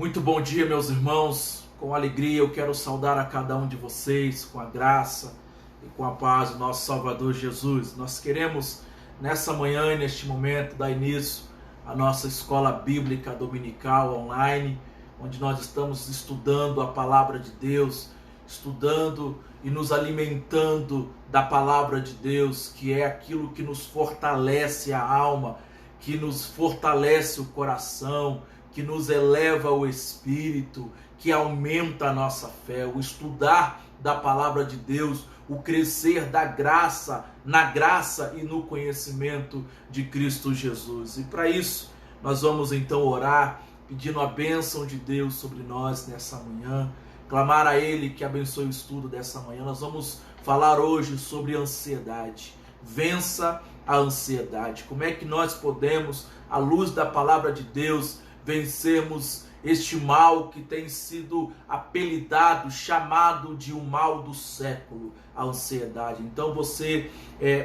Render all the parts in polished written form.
Muito bom dia, meus irmãos. Com alegria eu quero saudar a cada um de vocês com a graça e com a paz do nosso Salvador Jesus. Nós queremos nessa manhã e neste momento dar início à nossa escola bíblica dominical online, onde nós estamos estudando a palavra de Deus, estudando e nos alimentando da palavra de Deus, que é aquilo que nos fortalece a alma, que nos fortalece o coração, que nos eleva o espírito, que aumenta a nossa fé. O estudar da palavra de Deus, o crescer da graça, na graça e no conhecimento de Cristo Jesus. E para isso, nós vamos então orar, pedindo a bênção de Deus sobre nós nessa manhã, clamar a Ele que abençoe o estudo dessa manhã. Nós vamos falar hoje sobre ansiedade. Vença a ansiedade. Como é que nós podemos, à luz da palavra de Deus, vencermos este mal que tem sido apelidado, chamado de o mal do século, a ansiedade. Então você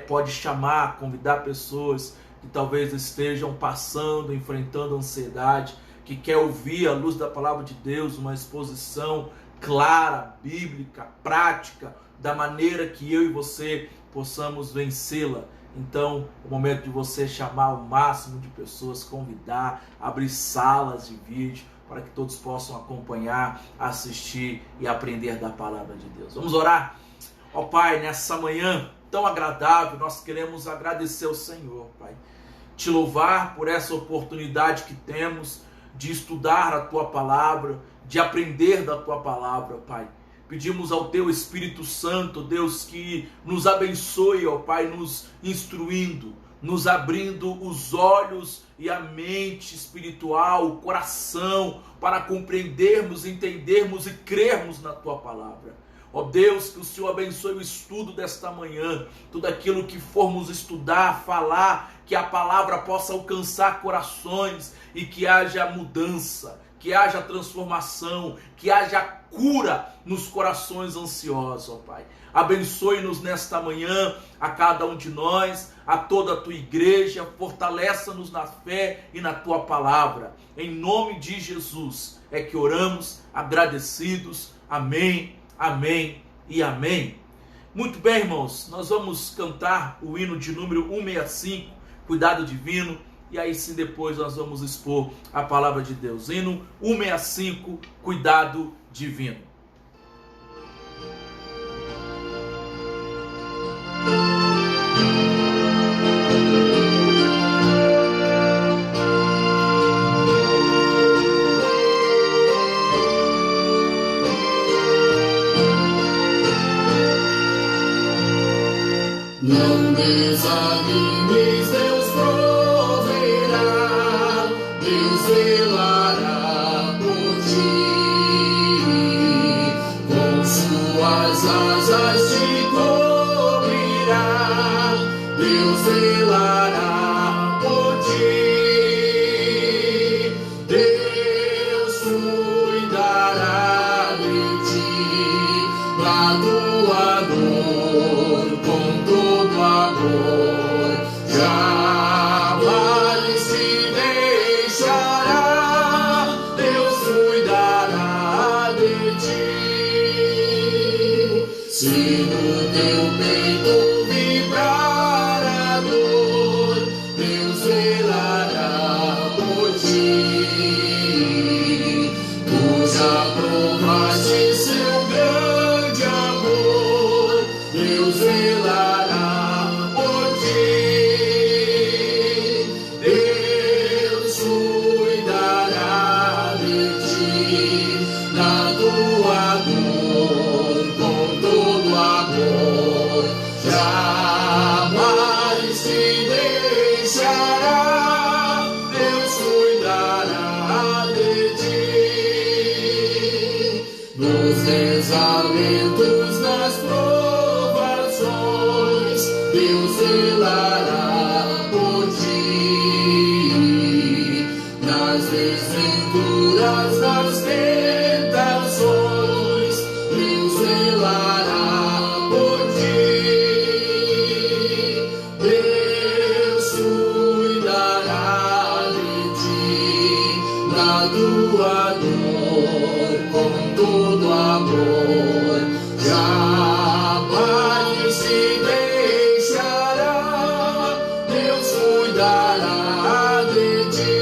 pode chamar, convidar pessoas que talvez estejam passando, enfrentando ansiedade, que quer ouvir à luz da palavra de Deus uma exposição clara, bíblica, prática, da maneira que eu e você possamos vencê-la. Então, é o momento de você chamar o máximo de pessoas, convidar, abrir salas de vídeo, para que todos possam acompanhar, assistir e aprender da palavra de Deus. Vamos orar? Ó Pai, nessa manhã tão agradável, nós queremos agradecer ao Senhor, Pai. Te louvar por essa oportunidade que temos de estudar a Tua palavra, de aprender da Tua palavra, Pai. Pedimos ao Teu Espírito Santo, Deus, que nos abençoe, ó Pai, nos instruindo, nos abrindo os olhos e a mente espiritual, o coração, para compreendermos, entendermos e crermos na Tua palavra. Ó Deus, que o Senhor abençoe o estudo desta manhã, tudo aquilo que formos estudar, falar, que a palavra possa alcançar corações e que haja mudança, que haja transformação, que haja cura nos corações ansiosos, ó Pai. Abençoe-nos nesta manhã, a cada um de nós, a toda a Tua igreja, fortaleça-nos na fé e na Tua palavra. Em nome de Jesus é que oramos, agradecidos. Amém, amém e amém. Muito bem, irmãos, nós vamos cantar o hino de número 165, Cuidado Divino. E aí sim depois nós vamos expor a palavra de Deus. Hino 165, Cuidado Divino. Não desanimes, Deus proverá. desventuras, nas tentações, Deus zelará por ti. Deus cuidará de ti, na tua dor, com todo amor. Jamais te deixará, Deus cuidará de ti.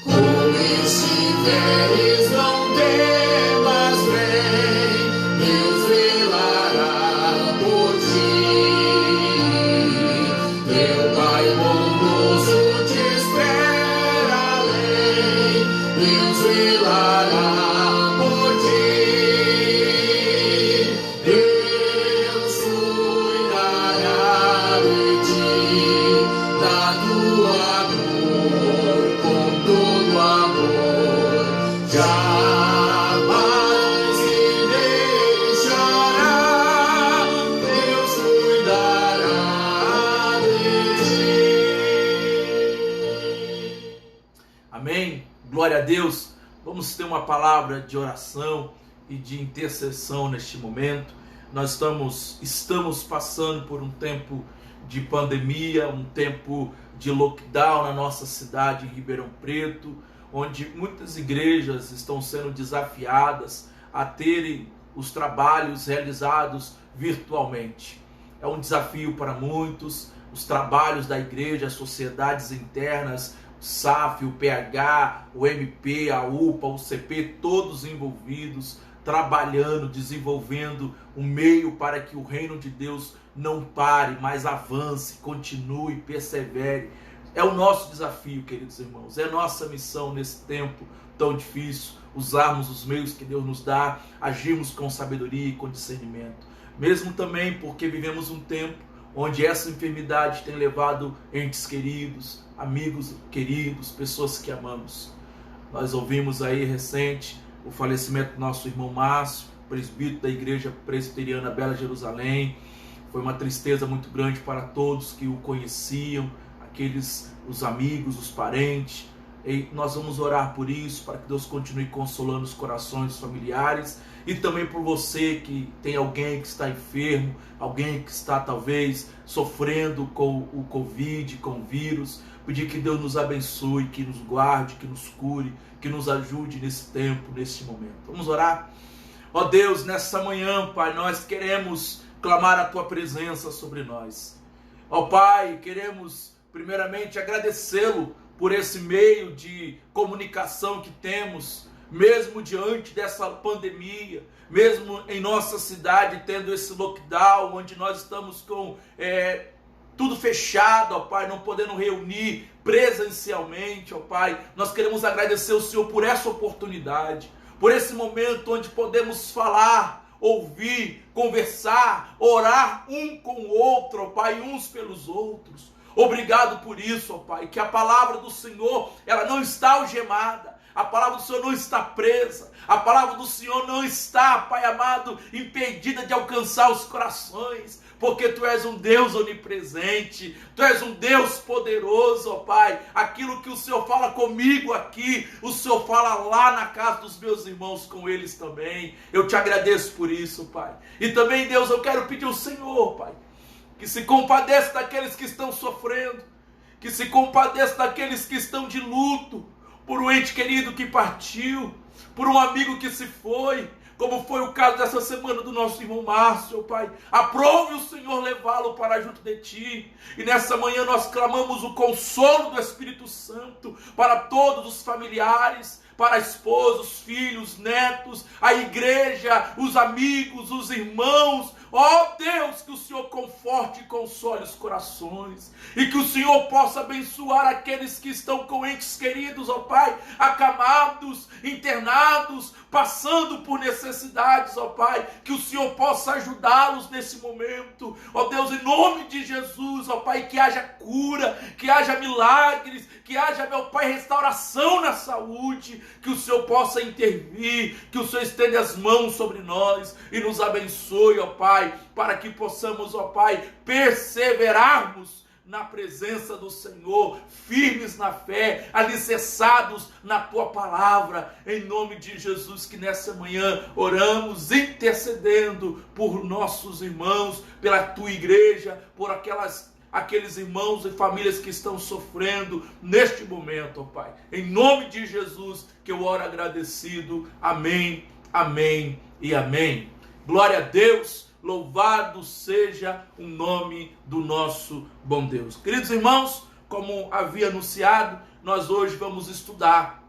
Como estiveres, não temas, vem, Deus velará por ti. Teu Pai bondoso te espera além, Deus velará por ti. Deus cuidará de ti, da tua dor, com todo amor. Jamais te deixará, Deus cuidará de ti. Amém? Glória a Deus. Vamos ter uma palavra de oração e de intercessão neste momento. Nós estamos passando por um tempo de pandemia, um tempo de lockdown na nossa cidade, em Ribeirão Preto, onde muitas igrejas estão sendo desafiadas a terem os trabalhos realizados virtualmente. É um desafio para muitos, os trabalhos da igreja, as sociedades internas, o SAF, o PH, o MP, a UPA, o CP, todos envolvidos, trabalhando, desenvolvendo um meio para que o reino de Deus não pare, mas avance, continue, persevere. É o nosso desafio, queridos irmãos, é a nossa missão nesse tempo tão difícil, usarmos os meios que Deus nos dá, agirmos com sabedoria e com discernimento. Mesmo também porque vivemos um tempo onde essa enfermidade tem levado entes queridos, amigos queridos, pessoas que amamos. Nós ouvimos aí recente o falecimento do nosso irmão Márcio, presbítero da Igreja Presbiteriana Bela Jerusalém. Foi uma tristeza muito grande para todos que o conheciam, os amigos, os parentes. E nós vamos orar por isso, para que Deus continue consolando os corações dos familiares, e também por você que tem alguém que está enfermo, alguém que está talvez sofrendo com o Covid, com o vírus. Pedir que Deus nos abençoe, que nos guarde, que nos cure, que nos ajude nesse tempo, nesse momento. Vamos orar? Ó Deus, nessa manhã, Pai, nós queremos clamar a Tua presença sobre nós. Ó Pai, queremos primeiramente agradecê-lo por esse meio de comunicação que temos, mesmo diante dessa pandemia, mesmo em nossa cidade tendo esse lockdown, onde nós estamos com tudo fechado, ó Pai, não podendo reunir presencialmente, ó Pai. Nós queremos agradecer ao Senhor por essa oportunidade, por esse momento onde podemos falar, ouvir, conversar, orar um com o outro, ó Pai, uns pelos outros. Obrigado por isso, ó Pai, que a palavra do Senhor, ela não está algemada, a palavra do Senhor não está presa, a palavra do Senhor não está, Pai amado, impedida de alcançar os corações, porque Tu és um Deus onipresente, Tu és um Deus poderoso, ó Pai. Aquilo que o Senhor fala comigo aqui, o Senhor fala lá na casa dos meus irmãos com eles também. Eu Te agradeço por isso, Pai. E também, Deus, eu quero pedir ao Senhor, Pai, que se compadeça daqueles que estão sofrendo, que se compadeça daqueles que estão de luto, por um ente querido que partiu, por um amigo que se foi, como foi o caso dessa semana do nosso irmão Márcio, Pai. Aprove o Senhor levá-lo para junto de Ti. E nessa manhã nós clamamos o consolo do Espírito Santo para todos os familiares, para a esposa, os filhos, netos, a igreja, os amigos, os irmãos. Ó Deus, que o Senhor conforte e console os corações, e que o Senhor possa abençoar aqueles que estão com entes queridos, ó Pai, acamados, internados, passando por necessidades, ó Pai, que o Senhor possa ajudá-los nesse momento, ó Deus, em nome de Jesus, ó Pai, que haja cura, que haja milagres, que haja, meu Pai, restauração na saúde, que o Senhor possa intervir, que o Senhor estenda as mãos sobre nós e nos abençoe, ó Pai, para que possamos, ó Pai, perseverarmos na presença do Senhor, firmes na fé, alicerçados na Tua Palavra, em nome de Jesus, que nessa manhã oramos intercedendo por nossos irmãos, pela Tua igreja, por aqueles irmãos e famílias que estão sofrendo neste momento, ó Pai. Em nome de Jesus que eu oro agradecido. Amém, amém e amém. Glória a Deus. Louvado seja o nome do nosso bom Deus. Queridos irmãos, como havia anunciado, nós hoje vamos estudar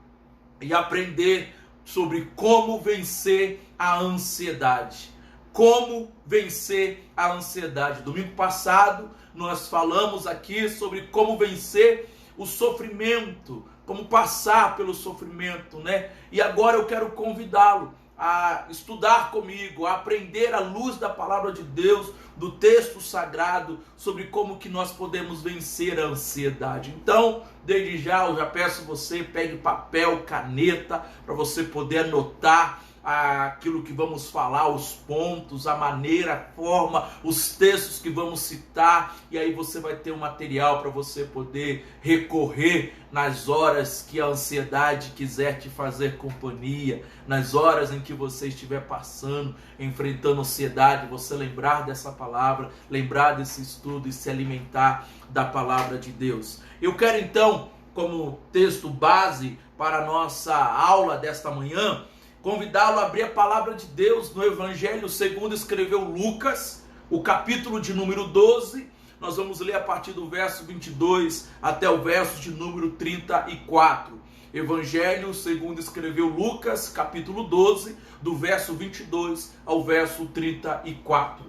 e aprender sobre como vencer a ansiedade. Como vencer a ansiedade. Domingo passado, nós falamos aqui sobre como vencer o sofrimento, como passar pelo sofrimento, né? E agora eu quero convidá-lo a estudar comigo, a aprender à luz da palavra de Deus, do texto sagrado, sobre como que nós podemos vencer a ansiedade. Então, desde já, eu já peço você, pegue papel, caneta, para você poder anotar aquilo que vamos falar, os pontos, a maneira, a forma, os textos que vamos citar, e aí você vai ter um material para você poder recorrer nas horas que a ansiedade quiser te fazer companhia, nas horas em que você estiver passando, enfrentando ansiedade, você lembrar dessa palavra, lembrar desse estudo e se alimentar da palavra de Deus. Eu quero então, como texto base para a nossa aula desta manhã, convidá-lo a abrir a palavra de Deus no Evangelho segundo escreveu Lucas, o capítulo de número 12. Nós vamos ler a partir do verso 22 até o verso de número 34. Evangelho segundo escreveu Lucas, capítulo 12, do verso 22 ao verso 34.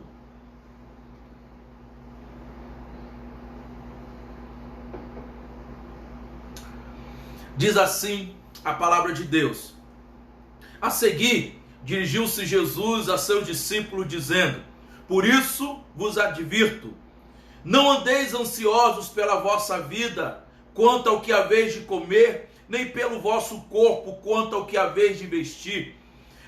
Diz assim a palavra de Deus. A seguir, dirigiu-se Jesus a seus discípulos, dizendo: por isso vos advirto, não andeis ansiosos pela vossa vida, quanto ao que haveis de comer, nem pelo vosso corpo, quanto ao que haveis de vestir.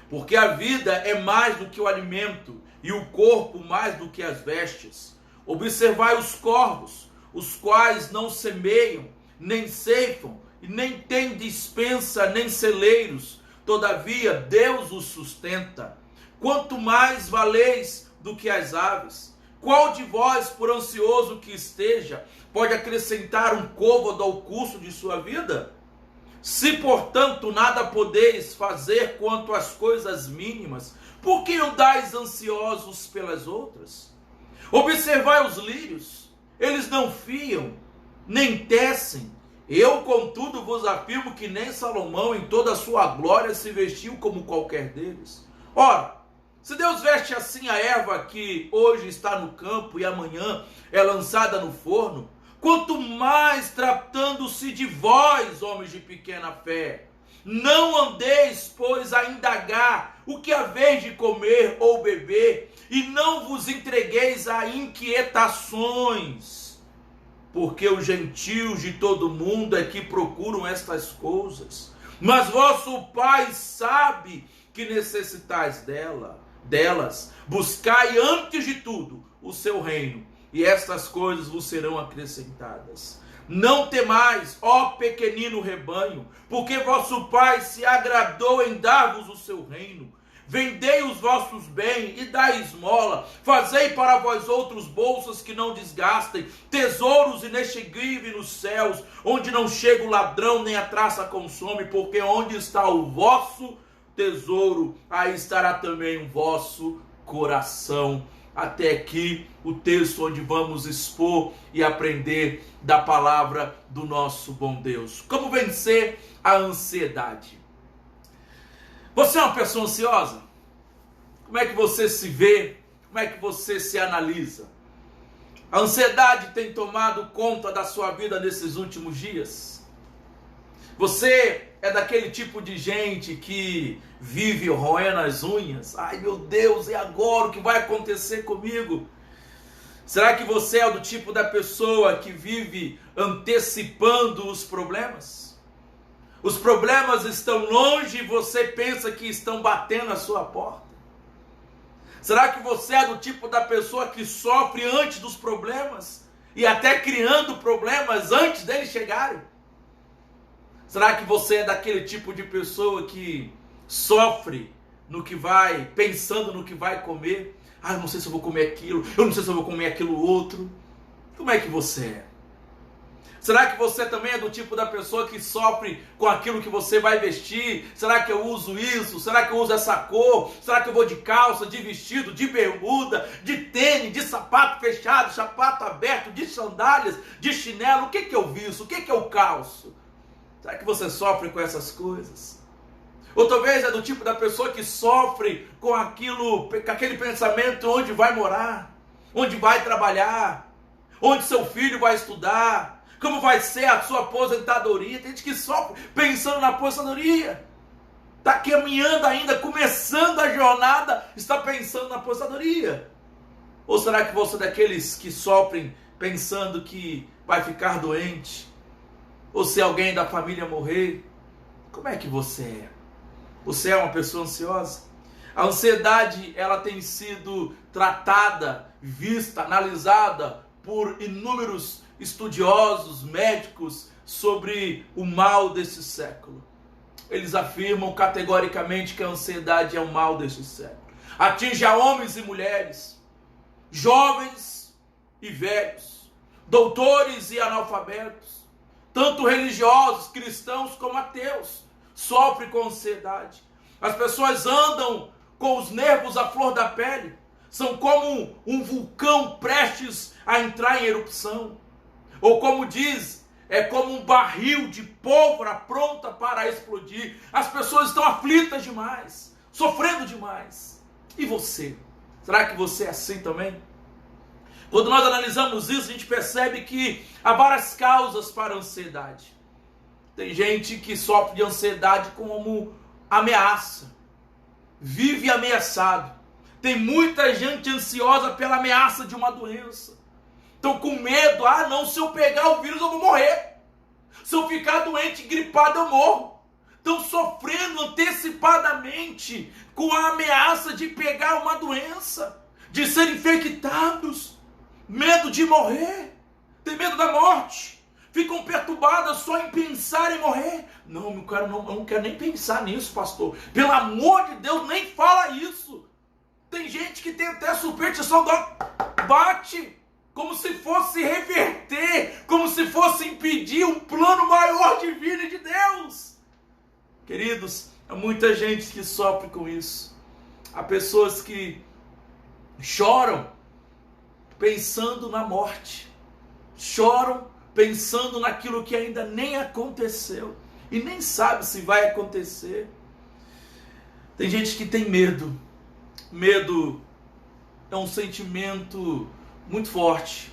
Porque a vida é mais do que o alimento, e o corpo mais do que as vestes. Observai os corvos, os quais não semeiam, nem ceifam, e nem têm despensa, nem celeiros, todavia Deus os sustenta. Quanto mais valeis do que as aves? Qual de vós, por ansioso que esteja, pode acrescentar um côvado ao curso de sua vida? Se, portanto, nada podeis fazer quanto às coisas mínimas, por que andais ansiosos pelas outras? Observai os lírios, eles não fiam, nem tecem. Eu, contudo, vos afirmo que nem Salomão, em toda a sua glória, se vestiu como qualquer deles. Ora, se Deus veste assim a erva que hoje está no campo e amanhã é lançada no forno, quanto mais tratando-se de vós, homens de pequena fé. Não andeis, pois, a indagar o que haveis de comer ou beber, e não vos entregueis a inquietações. Porque os gentios de todo mundo é que procuram estas coisas, mas vosso Pai sabe que necessitais delas. Buscai antes de tudo o seu reino, e estas coisas vos serão acrescentadas. Não temais, ó pequenino rebanho, porque vosso Pai se agradou em dar-vos o seu reino. Vendei os vossos bens e dai esmola, fazei para vós outros bolsas que não desgastem, tesouros inextinguíveis nos céus, onde não chega o ladrão nem a traça consome, porque onde está o vosso tesouro, aí estará também o vosso coração. Até aqui o texto onde vamos expor e aprender da palavra do nosso bom Deus. Como vencer a ansiedade? Você é uma pessoa ansiosa? Como é que você se vê? Como é que você se analisa? A ansiedade tem tomado conta da sua vida nesses últimos dias? Você é daquele tipo de gente que vive roendo as unhas? Ai meu Deus, e agora o que vai acontecer comigo? Será que você é do tipo da pessoa que vive antecipando os problemas? Os problemas estão longe e você pensa que estão batendo a sua porta? Será que você é do tipo da pessoa que sofre antes dos problemas e até criando problemas antes deles chegarem? Será que você é daquele tipo de pessoa que sofre no que vai, pensando no que vai comer? Ah, eu não sei se eu vou comer aquilo, eu não sei se eu vou comer aquilo outro. Como é que você é? Será que você também é do tipo da pessoa que sofre com aquilo que você vai vestir? Será que eu uso isso? Será que eu uso essa cor? Será que eu vou de calça, de vestido, de bermuda, de tênis, de sapato fechado, sapato aberto, de sandálias, de chinelo? O que que eu visto? O que que eu calço? Será que você sofre com essas coisas? Ou talvez é do tipo da pessoa que sofre com aquele pensamento onde vai morar, onde vai trabalhar, onde seu filho vai estudar, como vai ser a sua aposentadoria. Tem gente que sofre pensando na aposentadoria. Está caminhando ainda, começando a jornada, está pensando na aposentadoria. Ou será que você é daqueles que sofrem pensando que vai ficar doente? Ou se alguém da família morrer? Como é que você é? Você é uma pessoa ansiosa? A ansiedade, ela tem sido tratada, vista, analisada por inúmeros estudiosos, médicos, sobre o mal desse século. Eles afirmam categoricamente que a ansiedade é o mal desse século. Atinge a homens e mulheres, jovens e velhos, doutores e analfabetos, tanto religiosos, cristãos como ateus, sofrem com ansiedade. As pessoas andam com os nervos à flor da pele, são como um vulcão prestes a entrar em erupção. Ou como diz, é como um barril de pólvora pronta para explodir. As pessoas estão aflitas demais, sofrendo demais. E você? Será que você é assim também? Quando nós analisamos isso, a gente percebe que há várias causas para a ansiedade. Tem gente que sofre de ansiedade como ameaça, vive ameaçado. Tem muita gente ansiosa pela ameaça de uma doença. Estão com medo, não, se eu pegar o vírus eu vou morrer. Se eu ficar doente, gripado, eu morro. Estão sofrendo antecipadamente com a ameaça de pegar uma doença, de serem infectados, medo de morrer, tem medo da morte. Ficam perturbadas só em pensar em morrer. Não, eu não quero nem pensar nisso, pastor. Pelo amor de Deus, nem fala isso. Tem gente que tem até superstição, bate, como se fosse reverter, como se fosse impedir um plano maior divino de Deus. Queridos, há muita gente que sofre com isso. Há pessoas que choram pensando na morte, choram pensando naquilo que ainda nem aconteceu e nem sabe se vai acontecer. Tem gente que tem medo. Medo é um sentimento muito forte,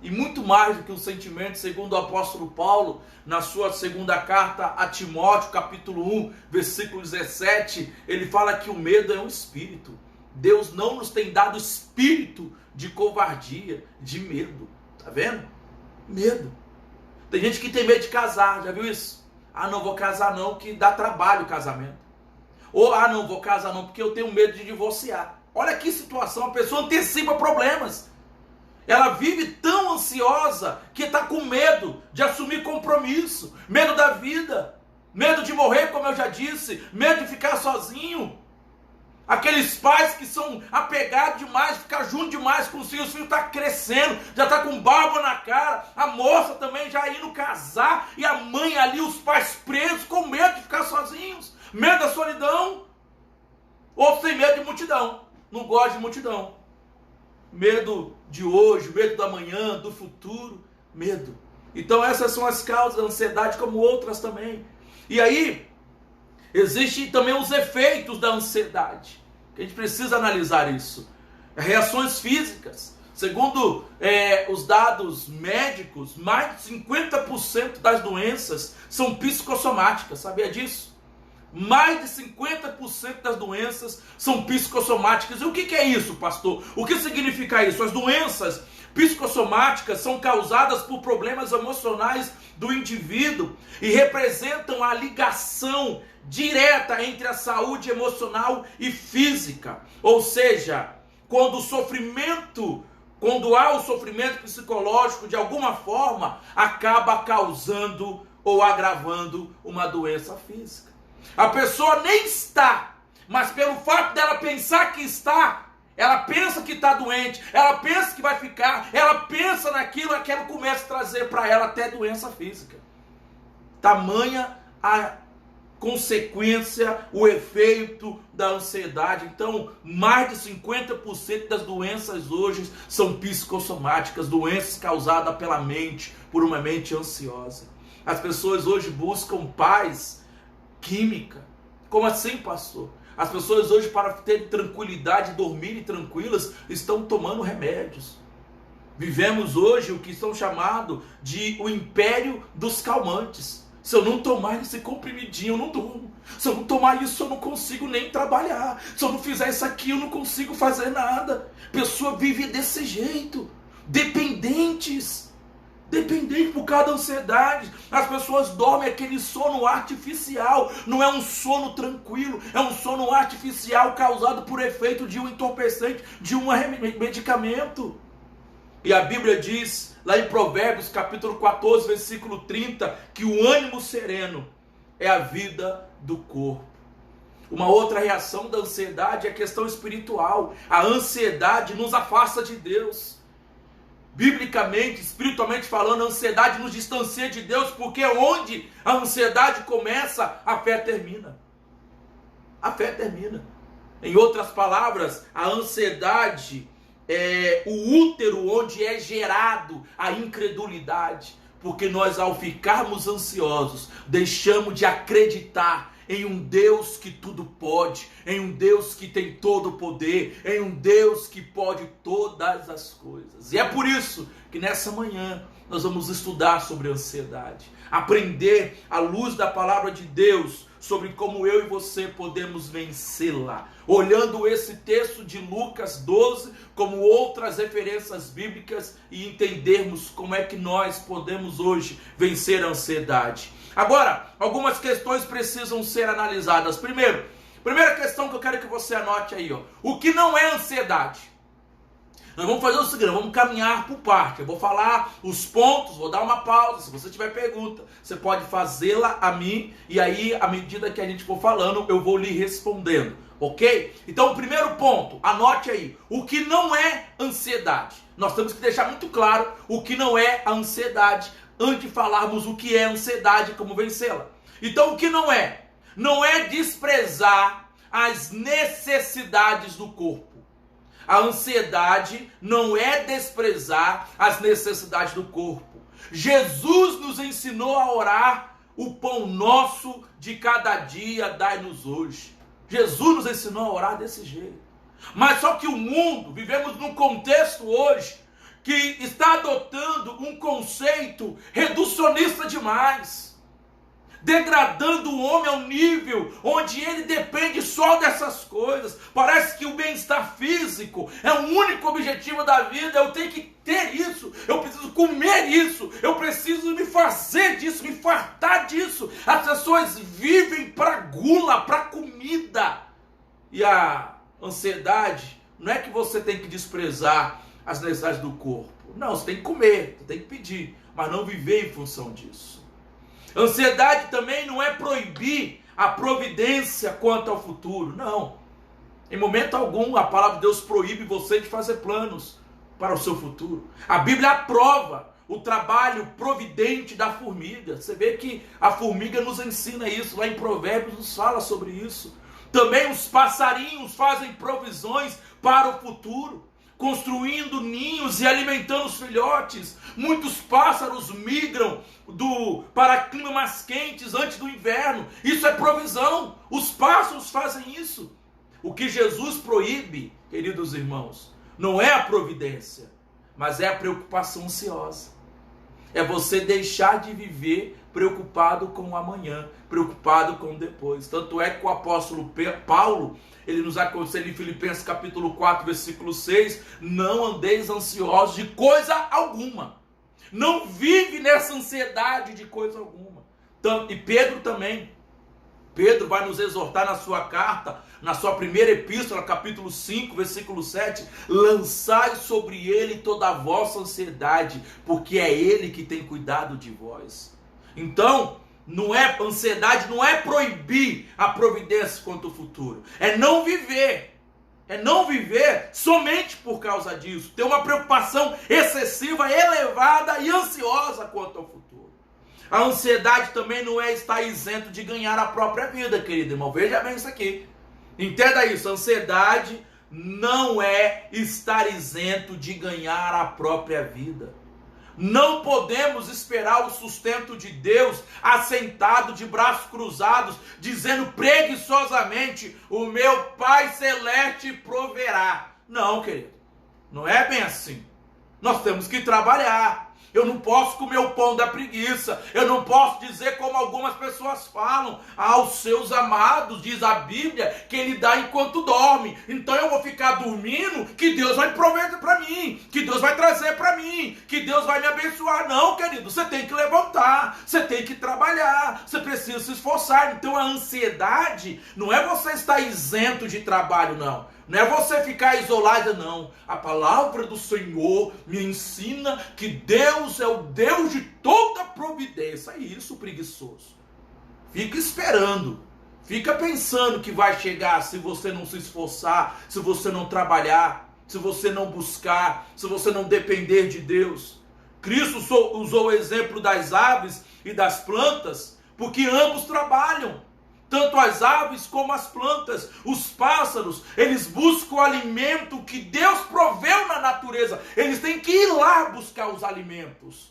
e muito mais do que um sentimento, segundo o apóstolo Paulo, na sua segunda carta a Timóteo, capítulo 1, versículo 17, ele fala que o medo é um espírito. Deus não nos tem dado espírito de covardia, de medo. Tá vendo? Medo. Tem gente que tem medo de casar, já viu isso? Não vou casar não, que dá trabalho o casamento. Ou, não vou casar não, porque eu tenho medo de divorciar. Olha que situação, a pessoa antecipa problemas. Ela vive tão ansiosa que está com medo de assumir compromisso, medo da vida, medo de morrer, como eu já disse, medo de ficar sozinho. Aqueles pais que são apegados demais, ficar junto demais com os filhos está crescendo, já está com barba na cara, a moça também já indo casar, e a mãe ali, os pais presos, com medo de ficar sozinhos, medo da solidão. Outros têm medo de multidão, não gostam de multidão. Medo de hoje, medo da manhã, do futuro, medo. Então essas são as causas da ansiedade, como outras também. E aí, existem também os efeitos da ansiedade. A gente precisa analisar isso. Reações físicas. Segundo os dados médicos, mais de 50% das doenças são psicossomáticas. Sabia disso? Mais de 50% das doenças são psicossomáticas. E o que é isso, pastor? O que significa isso? As doenças psicossomáticas são causadas por problemas emocionais do indivíduo e representam a ligação direta entre a saúde emocional e física. Ou seja, quando há o sofrimento psicológico, de alguma forma, acaba causando ou agravando uma doença física. A pessoa nem está, mas pelo fato dela pensar que está, ela pensa que está doente, ela pensa que vai ficar, ela pensa naquilo, aquilo começa a trazer para ela até doença física. Tamanha a consequência, o efeito da ansiedade. Então, mais de 50% das doenças hoje são psicossomáticas, doenças causadas pela mente, por uma mente ansiosa. As pessoas hoje buscam paz química. Como assim, pastor? As pessoas hoje, para ter tranquilidade, dormirem tranquilas, estão tomando remédios. Vivemos hoje o que são chamados de o império dos calmantes. Se eu não tomar esse comprimidinho, eu não durmo. Se eu não tomar isso, eu não consigo nem trabalhar. Se eu não fizer isso aqui, eu não consigo fazer nada. A pessoa vive desse jeito. Dependentes por causa da ansiedade. As pessoas dormem aquele sono artificial. Não é um sono tranquilo. É um sono artificial causado por efeito de um entorpecente, de um medicamento. E a Bíblia diz, lá em Provérbios, capítulo 14, versículo 30, que o ânimo sereno é a vida do corpo. Uma outra reação da ansiedade é a questão espiritual. A ansiedade nos afasta de Deus. Biblicamente, espiritualmente falando, a ansiedade nos distancia de Deus, porque onde a ansiedade começa, a fé termina. A fé termina. Em outras palavras, a ansiedade é o útero onde é gerado a incredulidade, porque nós, ao ficarmos ansiosos, deixamos de acreditar em um Deus que tudo pode, em um Deus que tem todo o poder, em um Deus que pode todas as coisas. E é por isso que nessa manhã nós vamos estudar sobre a ansiedade, aprender à luz da palavra de Deus sobre como eu e você podemos vencê-la, olhando esse texto de Lucas 12 como outras referências bíblicas e entendermos como é que nós podemos hoje vencer a ansiedade. Agora, algumas questões precisam ser analisadas. Primeira questão que eu quero que você anote aí, ó. O que não é ansiedade? Nós vamos fazer o seguinte, vamos caminhar por parte. Eu vou falar os pontos, vou dar uma pausa. Se você tiver pergunta, você pode fazê-la a mim. E aí, à medida que a gente for falando, eu vou lhe respondendo. Ok? Então, o primeiro ponto, anote aí. O que não é ansiedade? Nós temos que deixar muito claro o que não é a ansiedade antes de falarmos o que é ansiedade e como vencê-la. Então, o que não é? Não é desprezar as necessidades do corpo. A ansiedade não é desprezar as necessidades do corpo. Jesus nos ensinou a orar: o pão nosso de cada dia dai-nos hoje. Jesus nos ensinou a orar desse jeito. Mas só que o mundo, vivemos num contexto hoje que está adotando um conceito reducionista demais, degradando o homem ao nível onde ele depende só dessas coisas. Parece que o bem-estar físico é o único objetivo da vida. Eu tenho que ter isso, eu preciso comer isso, eu preciso me fazer disso, me fartar disso. As pessoas vivem para gula, para comida. E a ansiedade não é que você tem que desprezar as necessidades do corpo. Não, você tem que comer, você tem que pedir, mas não viver em função disso. Ansiedade também não é proibir a providência quanto ao futuro. Não. Em momento algum a palavra de Deus proíbe você de fazer planos para o seu futuro. A Bíblia aprova o trabalho providente da formiga. Você vê que a formiga nos ensina isso. Lá em Provérbios nos fala sobre isso. Também os passarinhos fazem provisões para o futuro, construindo ninhos e alimentando os filhotes. Muitos pássaros migram para climas mais quentes antes do inverno. Isso é provisão. Os pássaros fazem isso. O que Jesus proíbe, queridos irmãos, não é a providência, mas é a preocupação ansiosa. É você deixar de viver preocupado com o amanhã, preocupado com o depois. Tanto é que o apóstolo Paulo, ele nos aconselha em Filipenses capítulo 4, versículo 6, não andeis ansiosos de coisa alguma. Não vive nessa ansiedade de coisa alguma. E Pedro também. Pedro vai nos exortar na sua carta, na sua primeira epístola, capítulo 5, versículo 7, lançai sobre ele toda a vossa ansiedade, porque é ele que tem cuidado de vós. Então, ansiedade não é proibir a providência quanto ao futuro, é não viver somente por causa disso, ter uma preocupação excessiva, elevada e ansiosa quanto ao futuro. A ansiedade também não é estar isento de ganhar a própria vida, querido irmão. Veja bem isso aqui. Entenda isso. A ansiedade não é estar isento de ganhar a própria vida. Não podemos esperar o sustento de Deus assentado de braços cruzados, dizendo preguiçosamente: o meu Pai Celeste proverá. Não, querido. Não é bem assim. Nós temos que trabalhar. Eu não posso comer o pão da preguiça. Eu não posso dizer como algumas pessoas falam: aos seus amados, diz a Bíblia, que ele dá enquanto dorme. Então eu vou ficar dormindo, que Deus vai prover para mim, que Deus vai trazer para mim, que Deus vai me abençoar. Não, querido, você tem que levantar, você tem que trabalhar, você precisa se esforçar. Então a ansiedade não é você estar isento de trabalho, não. Não é você ficar isolado, não. A palavra do Senhor me ensina que Deus é o Deus de toda providência. É isso, preguiçoso. Fica esperando. Fica pensando que vai chegar se você não se esforçar, se você não trabalhar, se você não buscar, se você não depender de Deus. Cristo usou o exemplo das aves e das plantas, porque ambos trabalham. Tanto as aves como as plantas, os pássaros, eles buscam o alimento que Deus proveu na natureza. Eles têm que ir lá buscar os alimentos.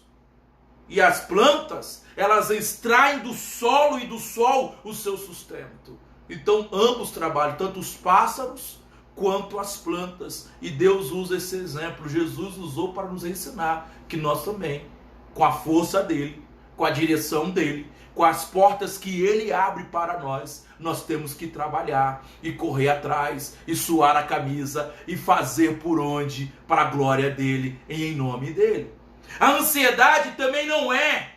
E as plantas, elas extraem do solo e do sol o seu sustento. Então ambos trabalham, tanto os pássaros quanto as plantas. E Deus usa esse exemplo, Jesus usou para nos ensinar que nós também, com a força dele, com a direção dele, com as portas que ele abre para nós, nós temos que trabalhar e correr atrás e suar a camisa e fazer por onde para a glória dele e em nome dele. A ansiedade também não é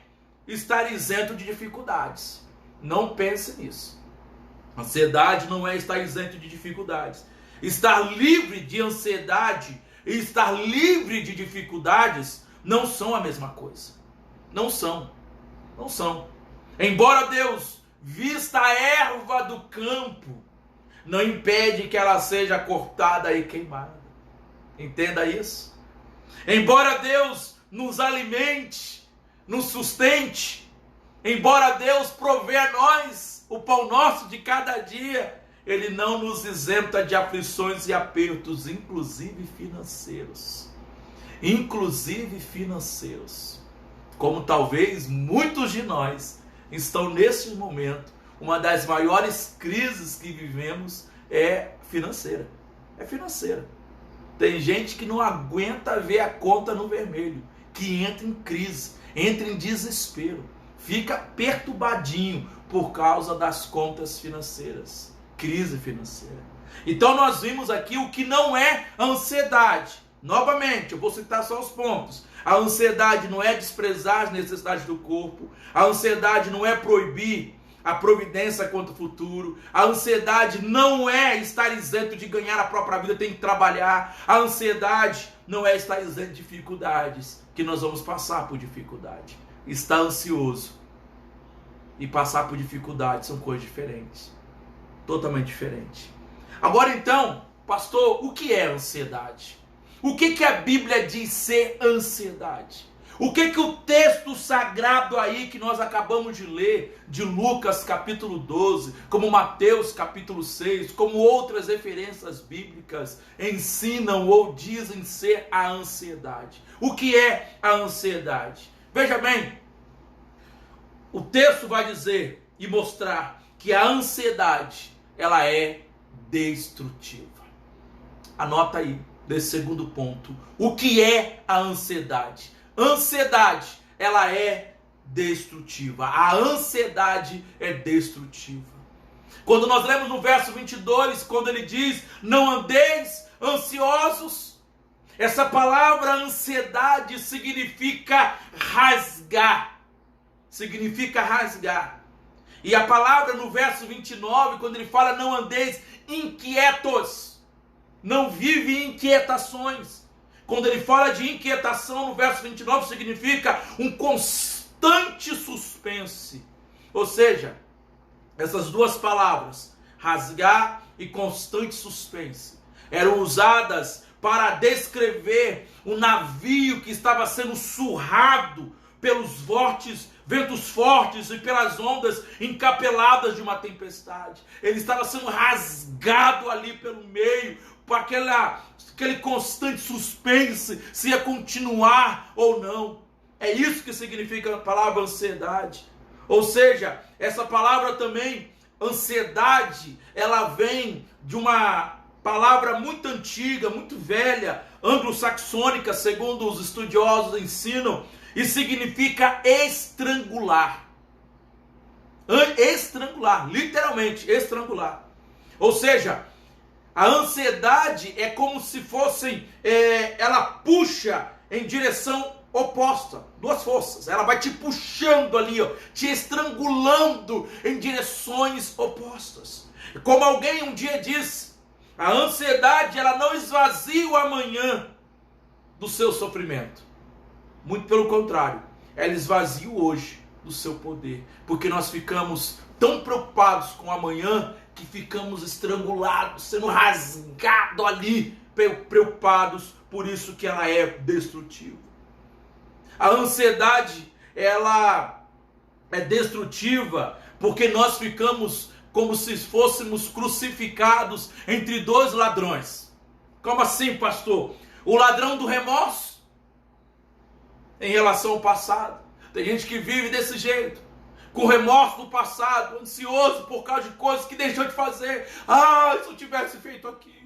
estar isento de dificuldades. Não pense nisso. Ansiedade não é estar isento de dificuldades. Estar livre de ansiedade e estar livre de dificuldades não são a mesma coisa. Não são. Não são. Embora Deus vista a erva do campo, não impede que ela seja cortada e queimada. Entenda isso. Embora Deus nos alimente, nos sustente, embora Deus provê a nós o pão nosso de cada dia, Ele não nos isenta de aflições e apertos, inclusive financeiros. Inclusive financeiros. Como talvez muitos de nós estão nesse momento, uma das maiores crises que vivemos é financeira. É financeira. Tem gente que não aguenta ver a conta no vermelho, que entra em crise, entra em desespero, fica perturbadinho por causa das contas financeiras, crise financeira. Então nós vimos aqui o que não é ansiedade. Novamente, eu vou citar só os pontos. A ansiedade não é desprezar as necessidades do corpo. A ansiedade não é proibir a providência quanto ao futuro. A ansiedade não é estar isento de ganhar a própria vida, tem que trabalhar. A ansiedade não é estar isento de dificuldades, que nós vamos passar por dificuldade. Estar ansioso e passar por dificuldade são coisas diferentes. Totalmente diferentes. Agora então, pastor, o que é ansiedade? O que a Bíblia diz ser ansiedade? O que o texto sagrado aí que nós acabamos de ler, de Lucas capítulo 12, como Mateus capítulo 6, como outras referências bíblicas ensinam ou dizem ser a ansiedade? O que é a ansiedade? Veja bem, o texto vai dizer e mostrar que a ansiedade, ela é destrutiva. Anota aí, desse segundo ponto. O que é a ansiedade? Ansiedade ela é destrutiva. A ansiedade é destrutiva. Quando nós lemos no verso 22, quando ele diz, não andeis ansiosos, essa palavra ansiedade significa rasgar. Significa rasgar. E a palavra no verso 29, quando ele fala, não andeis inquietos, não vive em inquietações. Quando ele fala de inquietação, no verso 29, significa um constante suspense. Ou seja, essas duas palavras, rasgar e constante suspense, eram usadas para descrever o navio que estava sendo surrado pelos ventos fortes e pelas ondas encapeladas de uma tempestade. Ele estava sendo rasgado ali pelo meio, por aquele constante suspense, se ia continuar ou não. É isso que significa a palavra ansiedade. Ou seja, essa palavra também, ansiedade, ela vem de uma palavra muito antiga, muito velha, anglo-saxônica, segundo os estudiosos ensinam, e significa estrangular. Estrangular, literalmente, estrangular. Ou seja, a ansiedade é como se ela puxa em direção oposta, duas forças. Ela vai te puxando ali, ó, te estrangulando em direções opostas. Como alguém um dia disse, a ansiedade, ela não esvazia o amanhã do seu sofrimento. Muito pelo contrário, ela esvazia o hoje do seu poder. Porque nós ficamos tão preocupados com o amanhã que ficamos estrangulados, sendo rasgados ali, preocupados, por isso que ela é destrutiva. A ansiedade, ela é destrutiva porque nós ficamos como se fôssemos crucificados entre dois ladrões. Como assim, pastor? O ladrão do remorso em relação ao passado. Tem gente que vive desse jeito, com remorso do passado, ansioso por causa de coisas que deixou de fazer. Ah, se eu tivesse feito aquilo.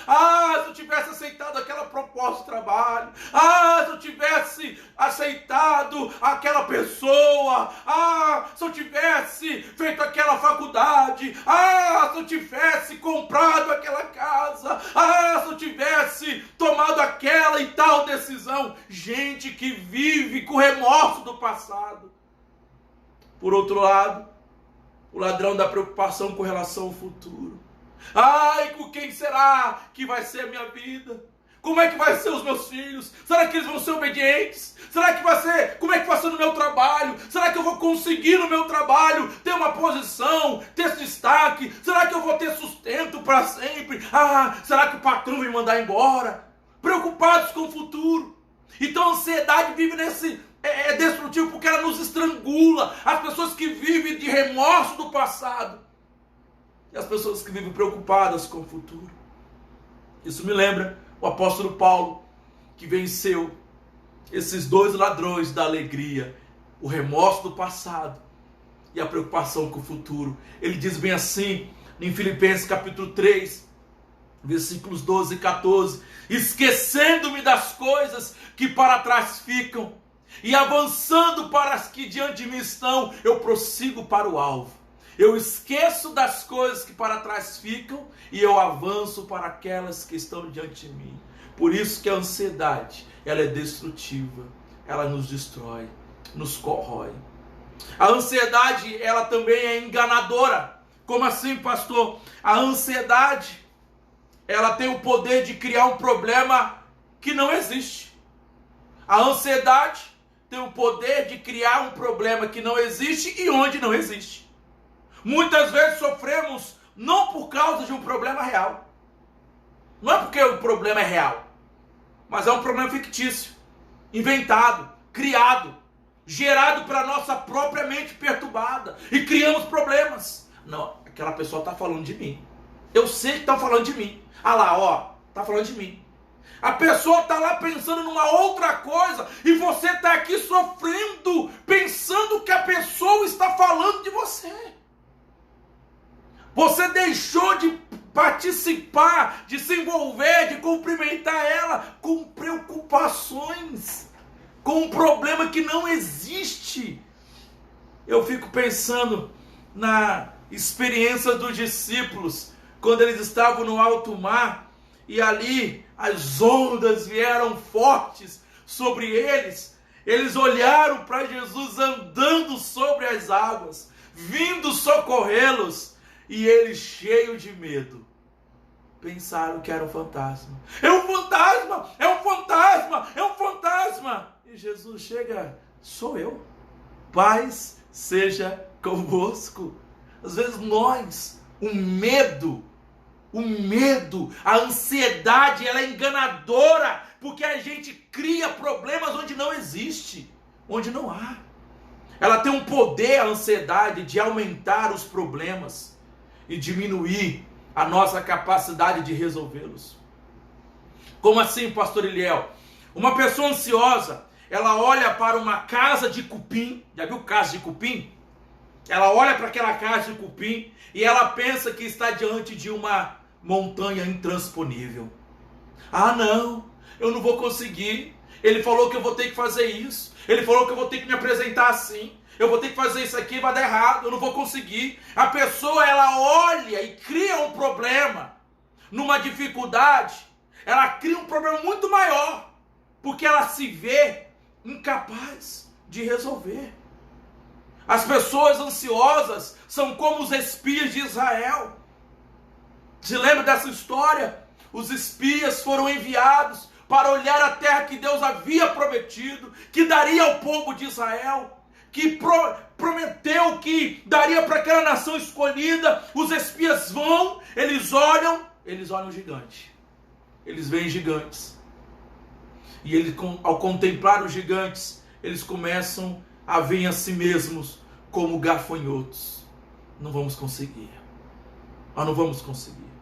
Ah, se eu tivesse aceitado aquela proposta de trabalho. Ah, se eu tivesse aceitado aquela pessoa. Ah, se eu tivesse feito aquela faculdade. Ah, se eu tivesse comprado aquela casa. Ah, se eu tivesse tomado aquela e tal decisão. Gente que vive com remorso do passado. Por outro lado, o ladrão da preocupação com relação ao futuro. Ai, com quem será que vai ser a minha vida? Como é que vai ser os meus filhos? Será que eles vão ser obedientes? Será que vai ser? Como é que vai ser no meu trabalho? Será que eu vou conseguir no meu trabalho ter uma posição, ter destaque? Será que eu vou ter sustento para sempre? Ah, será que o patrão vai me mandar embora? Preocupados com o futuro. Então a ansiedade vive é destrutivo porque ela nos estrangula. As pessoas que vivem de remorso do passado e as pessoas que vivem preocupadas com o futuro. Isso me lembra o apóstolo Paulo, que venceu esses dois ladrões da alegria, o remorso do passado e a preocupação com o futuro. Ele diz bem assim, em Filipenses capítulo 3, versículos 12 e 14, esquecendo-me das coisas que para trás ficam e avançando para as que diante de mim estão, eu prossigo para o alvo. Eu esqueço das coisas que para trás ficam e eu avanço para aquelas que estão diante de mim. Por isso que a ansiedade, ela é destrutiva, ela nos destrói, nos corrói. A ansiedade, ela também é enganadora. Como assim, pastor? A ansiedade, ela tem o poder de criar um problema que não existe. A ansiedade tem o poder de criar um problema que não existe e onde não existe. Muitas vezes sofremos não por causa de um problema real. Não é porque o problema é real, mas é um problema fictício, inventado, criado, gerado pela nossa própria mente perturbada. E criamos problemas. Não, aquela pessoa está falando de mim. Eu sei que está falando de mim. Ah lá, ó, está falando de mim. A pessoa está lá pensando numa outra coisa e você está aqui sofrendo, pensando que a pessoa está falando de você. Você deixou de participar, de se envolver, de cumprimentar ela com preocupações, com um problema que não existe. Eu fico pensando na experiência dos discípulos, quando eles estavam no alto mar, e ali as ondas vieram fortes sobre eles. Eles olharam para Jesus andando sobre as águas, vindo socorrê-los, e eles, cheios de medo, pensaram que era um fantasma. É um fantasma! É um fantasma! É um fantasma! E Jesus chega: sou eu. Paz seja convosco. Às vezes nós, o medo, a ansiedade, ela é enganadora, porque a gente cria problemas onde não existe, onde não há. Ela tem um poder, a ansiedade, de aumentar os problemas e diminuir a nossa capacidade de resolvê-los. Como assim, pastor Eliel? Uma pessoa ansiosa, ela olha para uma casa de cupim. Já viu casa de cupim? Ela olha para aquela casa de cupim e ela pensa que está diante de uma montanha intransponível. Ah, não, eu não vou conseguir. Ele falou que eu vou ter que fazer isso. Ele falou que eu vou ter que me apresentar assim. Eu vou ter que fazer isso aqui, vai dar errado, eu não vou conseguir. A pessoa, ela olha e cria um problema, numa dificuldade. Ela cria um problema muito maior, porque ela se vê incapaz de resolver. As pessoas ansiosas são como os espias de Israel. Se lembra dessa história? Os espias foram enviados para olhar a terra que Deus havia prometido, que daria ao povo de Israel, que prometeu que daria para aquela nação escolhida. Os espias vão, eles olham gigante. Eles veem gigantes. E eles, ao contemplar os gigantes, eles começam a ver a si mesmos como gafanhotos. Não vamos conseguir. Nós não vamos conseguir.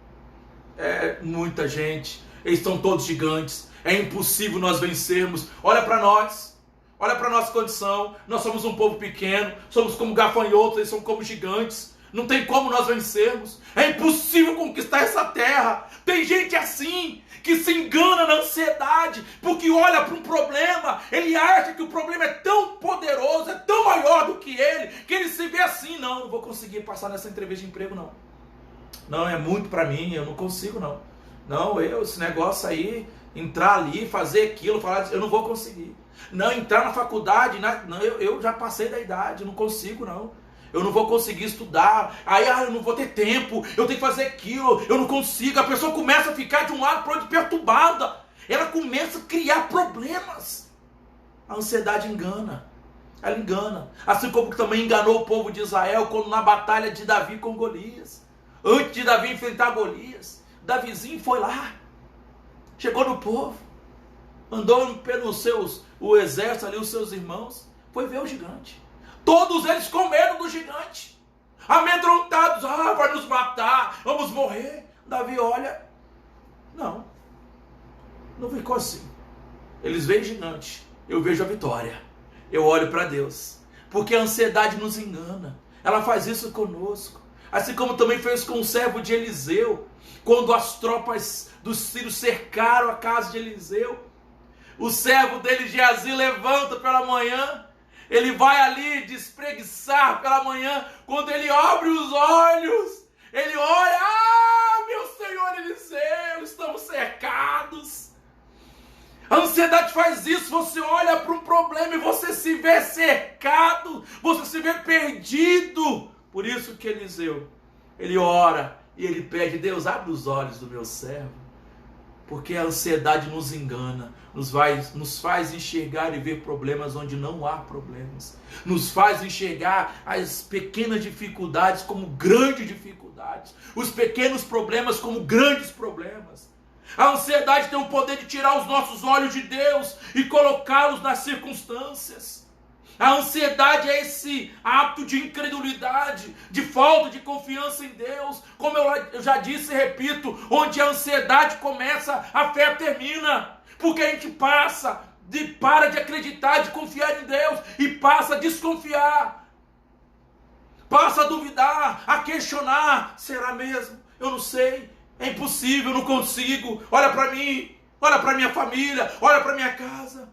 Muita gente, eles estão todos gigantes. É impossível nós vencermos. Olha para nós. Olha para a nossa condição. Nós somos um povo pequeno. Somos como gafanhotos, eles são como gigantes. Não tem como nós vencermos. É impossível conquistar essa terra. Tem gente assim, que se engana na ansiedade, porque olha para um problema, ele acha que o problema é tão poderoso, é tão maior do que ele se vê assim: não vou conseguir passar nessa entrevista de emprego, não. Não, é muito para mim, eu não consigo, não. Não, esse negócio aí, entrar ali, fazer aquilo, falar, eu não vou conseguir. Não, entrar na faculdade, não, eu já passei da idade, não consigo, não. Eu não vou conseguir estudar, aí eu não vou ter tempo, eu tenho que fazer aquilo, eu não consigo. A pessoa começa a ficar de um lado para o outro perturbada, ela começa a criar problemas. A ansiedade engana, ela engana. Assim como também enganou o povo de Israel quando na batalha de Davi com Golias. Antes de Davi enfrentar Golias, Davizinho foi lá, chegou no povo, andou pelos o exército ali, os seus irmãos, foi ver o gigante. Todos eles com medo do gigante, amedrontados. Vai nos matar, vamos morrer. Davi olha, não ficou assim. Eles veem gigante, eu vejo a vitória. Eu olho para Deus, porque a ansiedade nos engana. Ela faz isso conosco, assim como também fez com o servo de Eliseu, quando as tropas dos sírios cercaram a casa de Eliseu. O servo dele, Geazi, levanta pela manhã. Ele vai ali despreguiçar pela manhã. Quando ele abre os olhos, ele olha: meu Senhor Eliseu, estamos cercados. A ansiedade faz isso. Você olha para um problema e você se vê cercado, você se vê perdido. Por isso que Eliseu, ele ora e ele pede: Deus, abre os olhos do meu servo. Porque a ansiedade nos engana, nos faz enxergar e ver problemas onde não há problemas. Nos faz enxergar as pequenas dificuldades como grandes dificuldades. Os pequenos problemas como grandes problemas. A ansiedade tem o poder de tirar os nossos olhos de Deus e colocá-los nas circunstâncias. A ansiedade é esse ato de incredulidade, de falta de confiança em Deus. Como eu já disse e repito, onde a ansiedade começa, a fé termina. Porque a gente para de acreditar, de confiar em Deus e passa a desconfiar. Passa a duvidar, a questionar: será mesmo? Eu não sei, é impossível, eu não consigo. Olha para mim, olha para minha família, olha para minha casa.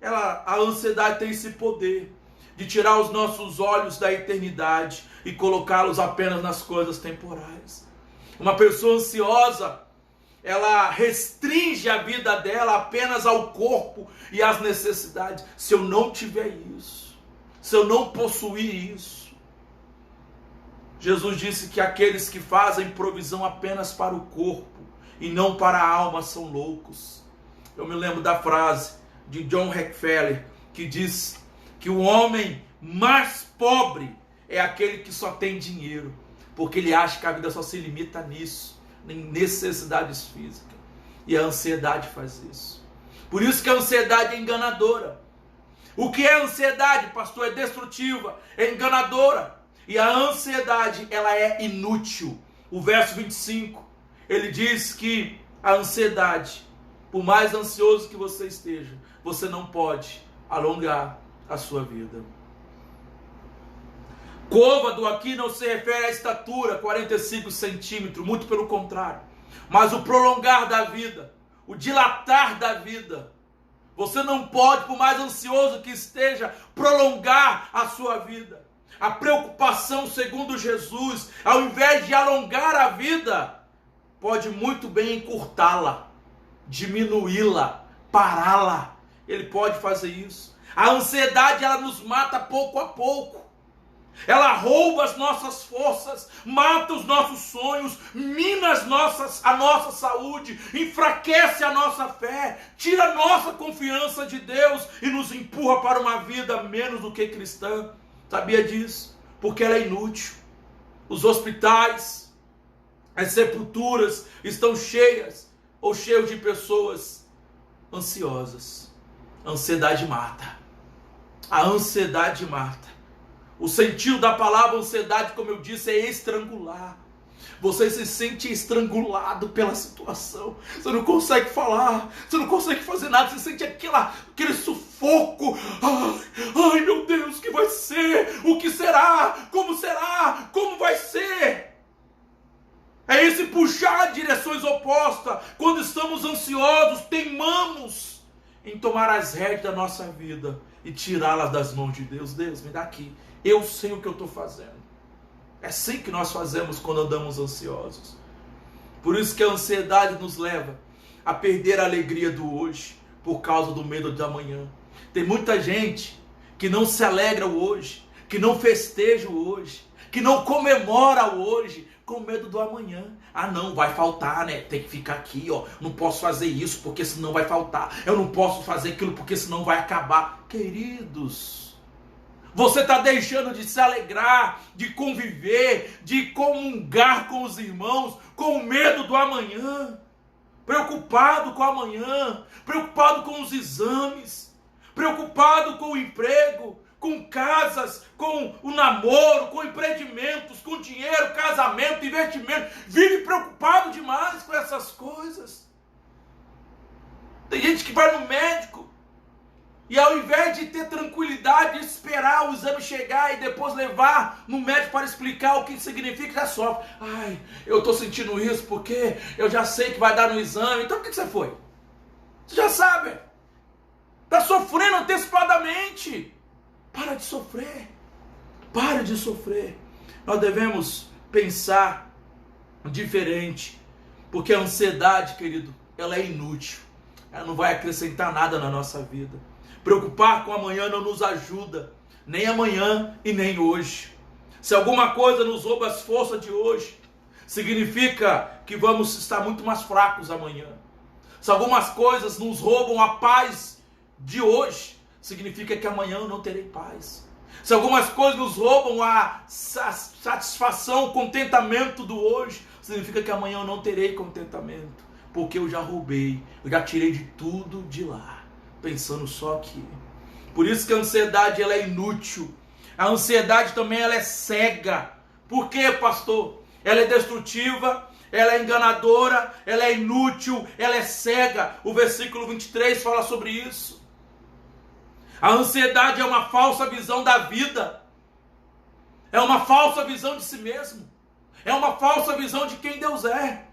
a ansiedade tem esse poder de tirar os nossos olhos da eternidade e colocá-los apenas nas coisas temporais. Uma pessoa ansiosa, ela restringe a vida dela apenas ao corpo e às necessidades. Se eu não tiver isso, se eu não possuir isso, Jesus disse que aqueles que fazem provisão apenas para o corpo e não para a alma são loucos. Eu me lembro da frase de John Rockefeller, que diz que o homem mais pobre é aquele que só tem dinheiro, porque ele acha que a vida só se limita nisso, em necessidades físicas. E a ansiedade faz isso. Por isso que a ansiedade é enganadora. O que é ansiedade, pastor? É destrutiva, é enganadora. E a ansiedade, ela é inútil. O verso 25, ele diz que a ansiedade, por mais ansioso que você esteja, você não pode alongar a sua vida. Côvado aqui não se refere à estatura, 45 centímetros, muito pelo contrário. Mas o prolongar da vida, o dilatar da vida. Você não pode, por mais ansioso que esteja, prolongar a sua vida. A preocupação, segundo Jesus, ao invés de alongar a vida, pode muito bem encurtá-la, diminuí-la, pará-la. Ele pode fazer isso. A ansiedade, ela nos mata pouco a pouco. Ela rouba as nossas forças, mata os nossos sonhos, mina a nossa saúde, enfraquece a nossa fé, tira a nossa confiança de Deus e nos empurra para uma vida menos do que cristã. Sabia disso? Porque ela é inútil. Os hospitais, as sepulturas estão cheias ou cheios de pessoas ansiosas. A ansiedade mata. A ansiedade mata. O sentido da palavra ansiedade, como eu disse, é estrangular. Você se sente estrangulado pela situação. Você não consegue falar. Você não consegue fazer nada. Você sente aquele sufoco. Ai, meu Deus, o que vai ser? O que será? Como será? Como vai ser? É esse puxar direções opostas. Quando estamos ansiosos, teimamos em tomar as rédeas da nossa vida e tirá-las das mãos de Deus. Deus, me dá aqui. Eu sei o que eu estou fazendo. É assim que nós fazemos quando andamos ansiosos. Por isso que a ansiedade nos leva a perder a alegria do hoje, por causa do medo do amanhã. Tem muita gente que não se alegra o hoje, que não festeja o hoje, que não comemora o hoje, com medo do amanhã. Ah não, vai faltar, né? Tem que ficar aqui, ó. Não posso fazer isso porque senão vai faltar. Eu não posso fazer aquilo porque senão vai acabar. Queridos, você está deixando de se alegrar, de conviver, de comungar com os irmãos, com medo do amanhã, preocupado com o amanhã, preocupado com os exames, preocupado com o emprego, com casas, com o namoro, com empreendimentos, com dinheiro, casamento, investimento. Vive preocupado demais com essas coisas. Tem gente que vai no médico e ao invés de ter tranquilidade, de esperar o exame chegar e depois levar no médico para explicar o que significa, já sofre. Ai, eu estou sentindo isso porque eu já sei que vai dar no exame. Então por que você foi? Você já sabe. Está sofrendo antecipadamente. Para de sofrer. Para de sofrer. Nós devemos pensar diferente. Porque a ansiedade, querido, ela é inútil. Ela não vai acrescentar nada na nossa vida. Preocupar com amanhã não nos ajuda, nem amanhã e nem hoje. Se alguma coisa nos rouba as forças de hoje, significa que vamos estar muito mais fracos amanhã. Se algumas coisas nos roubam a paz de hoje, significa que amanhã eu não terei paz. Se algumas coisas nos roubam a satisfação, o contentamento do hoje, significa que amanhã eu não terei contentamento, porque eu já roubei, eu já tirei de tudo de lá, pensando só aqui. Por isso que a ansiedade, ela é inútil. A ansiedade também, ela é cega. Por quê, pastor? Ela é destrutiva, ela é enganadora, ela é inútil, ela é cega. O versículo 23 fala sobre isso. A ansiedade é uma falsa visão da vida. É uma falsa visão de si mesmo. É uma falsa visão de quem Deus é.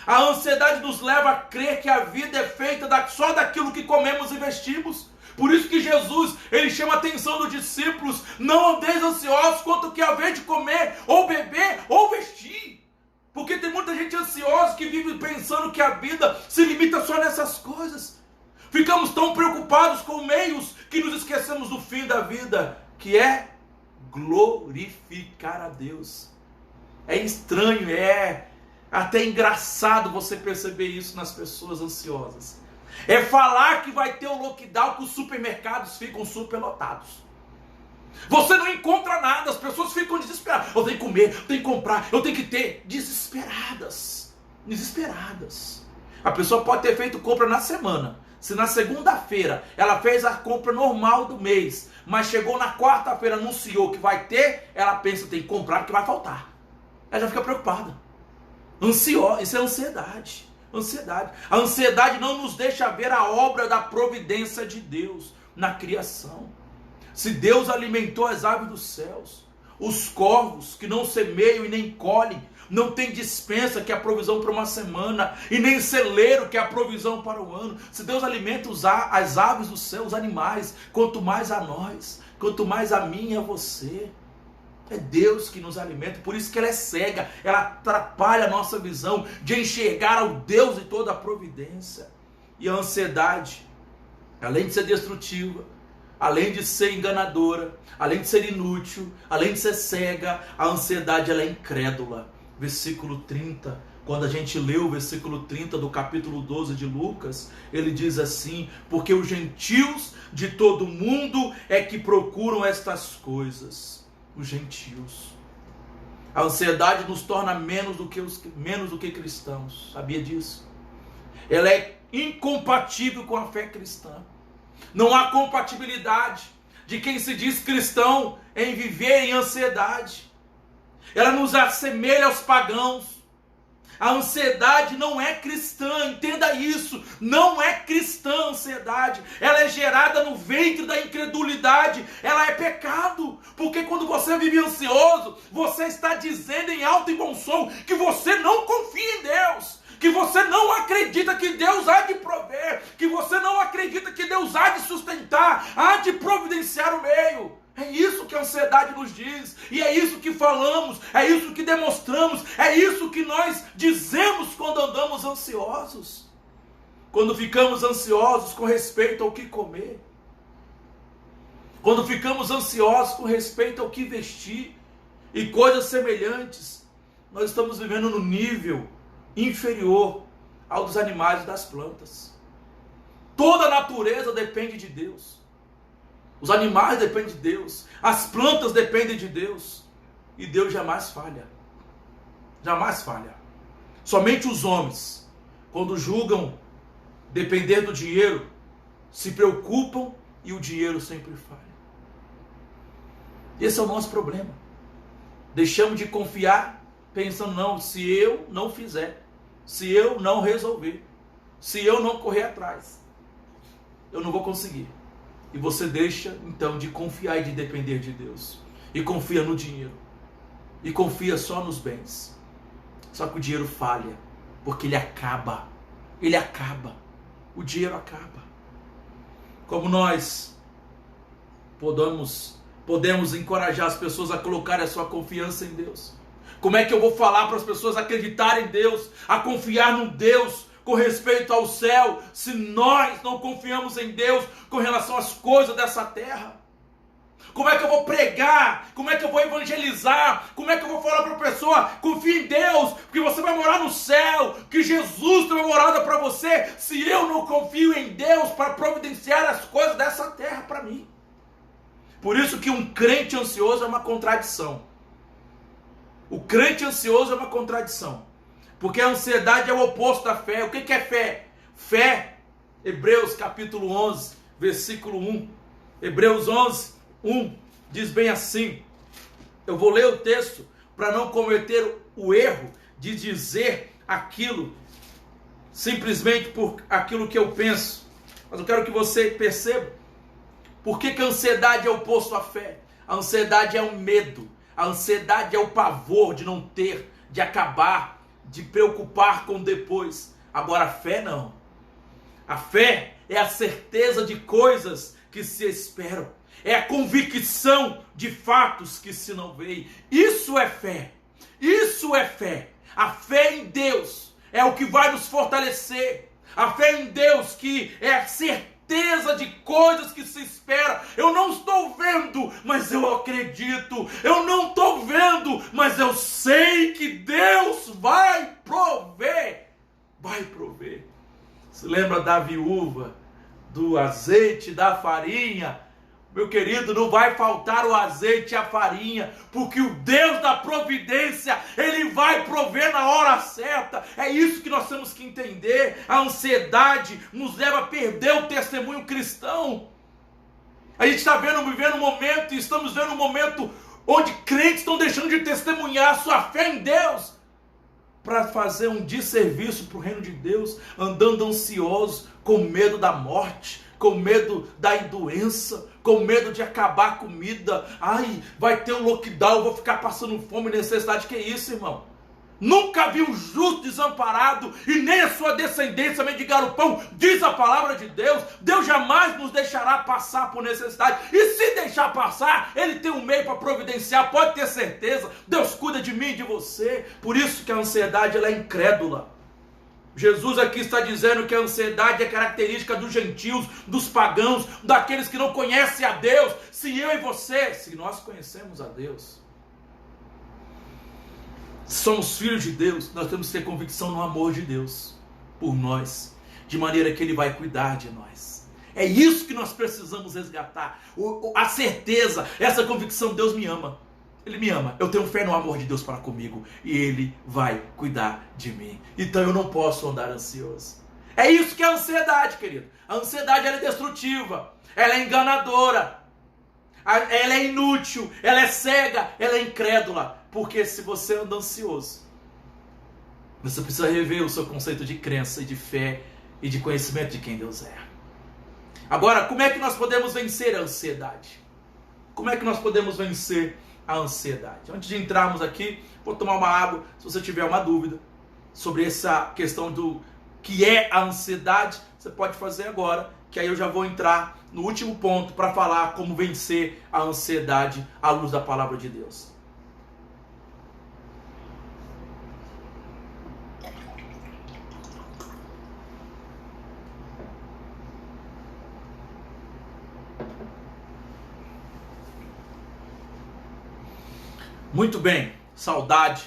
A ansiedade nos leva a crer que a vida é feita só daquilo que comemos e vestimos. Por isso que Jesus, ele chama a atenção dos discípulos: não andeis ansiosos quanto ao que haver de comer, ou beber, ou vestir. Porque tem muita gente ansiosa que vive pensando que a vida se limita só nessas coisas. Ficamos tão preocupados com meios que nos esquecemos do fim da vida, que é glorificar a Deus. É estranho, é até engraçado você perceber isso nas pessoas ansiosas. É falar que vai ter um lockdown, que os supermercados ficam superlotados. Você não encontra nada, as pessoas ficam desesperadas. Eu tenho que comer, eu tenho que comprar, eu tenho que ter. Desesperadas. Desesperadas. A pessoa pode ter feito compra na semana. Se na segunda-feira ela fez a compra normal do mês, mas chegou na quarta-feira, anunciou que vai ter, ela pensa, tem que comprar porque vai faltar. Ela já fica preocupada. Ansiosa, isso é ansiedade. Ansiedade. A ansiedade não nos deixa ver a obra da providência de Deus na criação. Se Deus alimentou as aves dos céus, os corvos que não semeiam e nem colhem, não tem dispensa, que é a provisão para uma semana, e nem celeiro, que é a provisão para o ano. Se Deus alimenta as aves do céu, os animais, quanto mais a nós, quanto mais a mim e a você. É Deus que nos alimenta, por isso que ela é cega, ela atrapalha a nossa visão de enxergar o Deus e toda a providência. E a ansiedade, além de ser destrutiva, além de ser enganadora, além de ser inútil, além de ser cega, a ansiedade ela é incrédula. Versículo 30, quando a gente lê o versículo 30 do capítulo 12 de Lucas, ele diz assim: porque os gentios de todo mundo é que procuram estas coisas. Os gentios. A ansiedade nos torna menos do que cristãos. Sabia disso? Ela é incompatível com a fé cristã. Não há compatibilidade de quem se diz cristão em viver em ansiedade. Ela nos assemelha aos pagãos. A ansiedade não é cristã, entenda isso. Não é cristã a ansiedade. Ela é gerada no ventre da incredulidade. Ela é pecado. Porque quando você vive ansioso, você está dizendo em alto e bom som que você não confia em Deus. Que você não acredita que Deus há de prover. Que você não acredita que Deus há de sustentar, há de providenciar o meio. É isso que a ansiedade nos diz, e é isso que falamos, é isso que demonstramos, é isso que nós dizemos quando andamos ansiosos. Quando ficamos ansiosos com respeito ao que comer, quando ficamos ansiosos com respeito ao que vestir e coisas semelhantes, nós estamos vivendo no nível inferior ao dos animais e das plantas. Toda a natureza depende de Deus. Os animais dependem de Deus, as plantas dependem de Deus, e Deus jamais falha. Jamais falha. Somente os homens, quando julgam depender do dinheiro, se preocupam e o dinheiro sempre falha. Esse é o nosso problema. Deixamos de confiar pensando, não, se eu não fizer, se eu não resolver, se eu não correr atrás, eu não vou conseguir. E você deixa, então, de confiar e de depender de Deus. E confia no dinheiro. E confia só nos bens. Só que o dinheiro falha. Porque ele acaba. Ele acaba. O dinheiro acaba. Como nós podemos encorajar as pessoas a colocarem a sua confiança em Deus? Como é que eu vou falar para as pessoas acreditarem em Deus, a confiar no Deus com respeito ao céu, se nós não confiamos em Deus com relação às coisas dessa terra? Como é que eu vou pregar? Como é que eu vou evangelizar? Como é que eu vou falar para a pessoa, confia em Deus, porque você vai morar no céu, que Jesus tem uma morada para você, se eu não confio em Deus para providenciar as coisas dessa terra para mim? Por isso que um crente ansioso é uma contradição. O crente ansioso é uma contradição. Porque a ansiedade é o oposto da fé. O que é fé? Fé, Hebreus capítulo 11, versículo 1. Hebreus 11, 1, diz bem assim. Eu vou ler o texto para não cometer o erro de dizer aquilo simplesmente por aquilo que eu penso. Mas eu quero que você perceba. Por que a ansiedade é o oposto à fé? A ansiedade é o medo. A ansiedade é o pavor de não ter, de acabar, de preocupar com depois. Agora a fé não. A fé é a certeza de coisas que se esperam. É a convicção de fatos que se não veem. Isso é fé. Isso é fé. A fé em Deus é o que vai nos fortalecer. A fé em Deus que é a certeza de coisas que se espera. Eu não estou vendo, mas eu acredito. Eu não estou vendo, mas eu sei que Deus vai prover. Vai prover. Se lembra da viúva, do azeite, da farinha? Meu querido, não vai faltar o azeite e a farinha, porque o Deus da providência, Ele vai prover na hora certa. É isso que nós temos que entender. A ansiedade nos leva a perder o testemunho cristão. A gente está vivendo um momento, e estamos vendo um momento onde crentes estão deixando de testemunhar a sua fé em Deus, para fazer um desserviço para o reino de Deus, andando ansiosos, com medo da morte, com medo da doença, com medo de acabar a comida. Ai, vai ter um lockdown, eu vou ficar passando fome e necessidade. Que isso, irmão? Nunca vi um justo desamparado e nem a sua descendência mendigar o pão, diz a palavra de Deus. Deus jamais nos deixará passar por necessidade, e se deixar passar, Ele tem um meio para providenciar, pode ter certeza. Deus cuida de mim e de você. Por isso que a ansiedade, ela é incrédula. Jesus aqui está dizendo que a ansiedade é característica dos gentios, dos pagãos, daqueles que não conhecem a Deus. Se eu e você, se nós conhecemos a Deus, somos filhos de Deus, nós temos que ter convicção no amor de Deus por nós, de maneira que Ele vai cuidar de nós. É isso que nós precisamos resgatar, a certeza, essa convicção. Deus me ama, Ele me ama, eu tenho fé no amor de Deus para comigo, e Ele vai cuidar de mim. Então eu não posso andar ansioso. É isso que é a ansiedade, querido. A ansiedade, ela é destrutiva, ela é enganadora, ela é inútil, ela é cega, ela é incrédula. Porque se você anda ansioso, você precisa rever o seu conceito de crença e de fé e de conhecimento de quem Deus é. Agora, como é que nós podemos vencer a ansiedade? Como é que nós podemos vencer a ansiedade? Antes de entrarmos aqui, vou tomar uma água. Se você tiver uma dúvida sobre essa questão do que é a ansiedade, você pode fazer agora, que aí eu já vou entrar no último ponto para falar como vencer a ansiedade à luz da palavra de Deus. Muito bem, saudade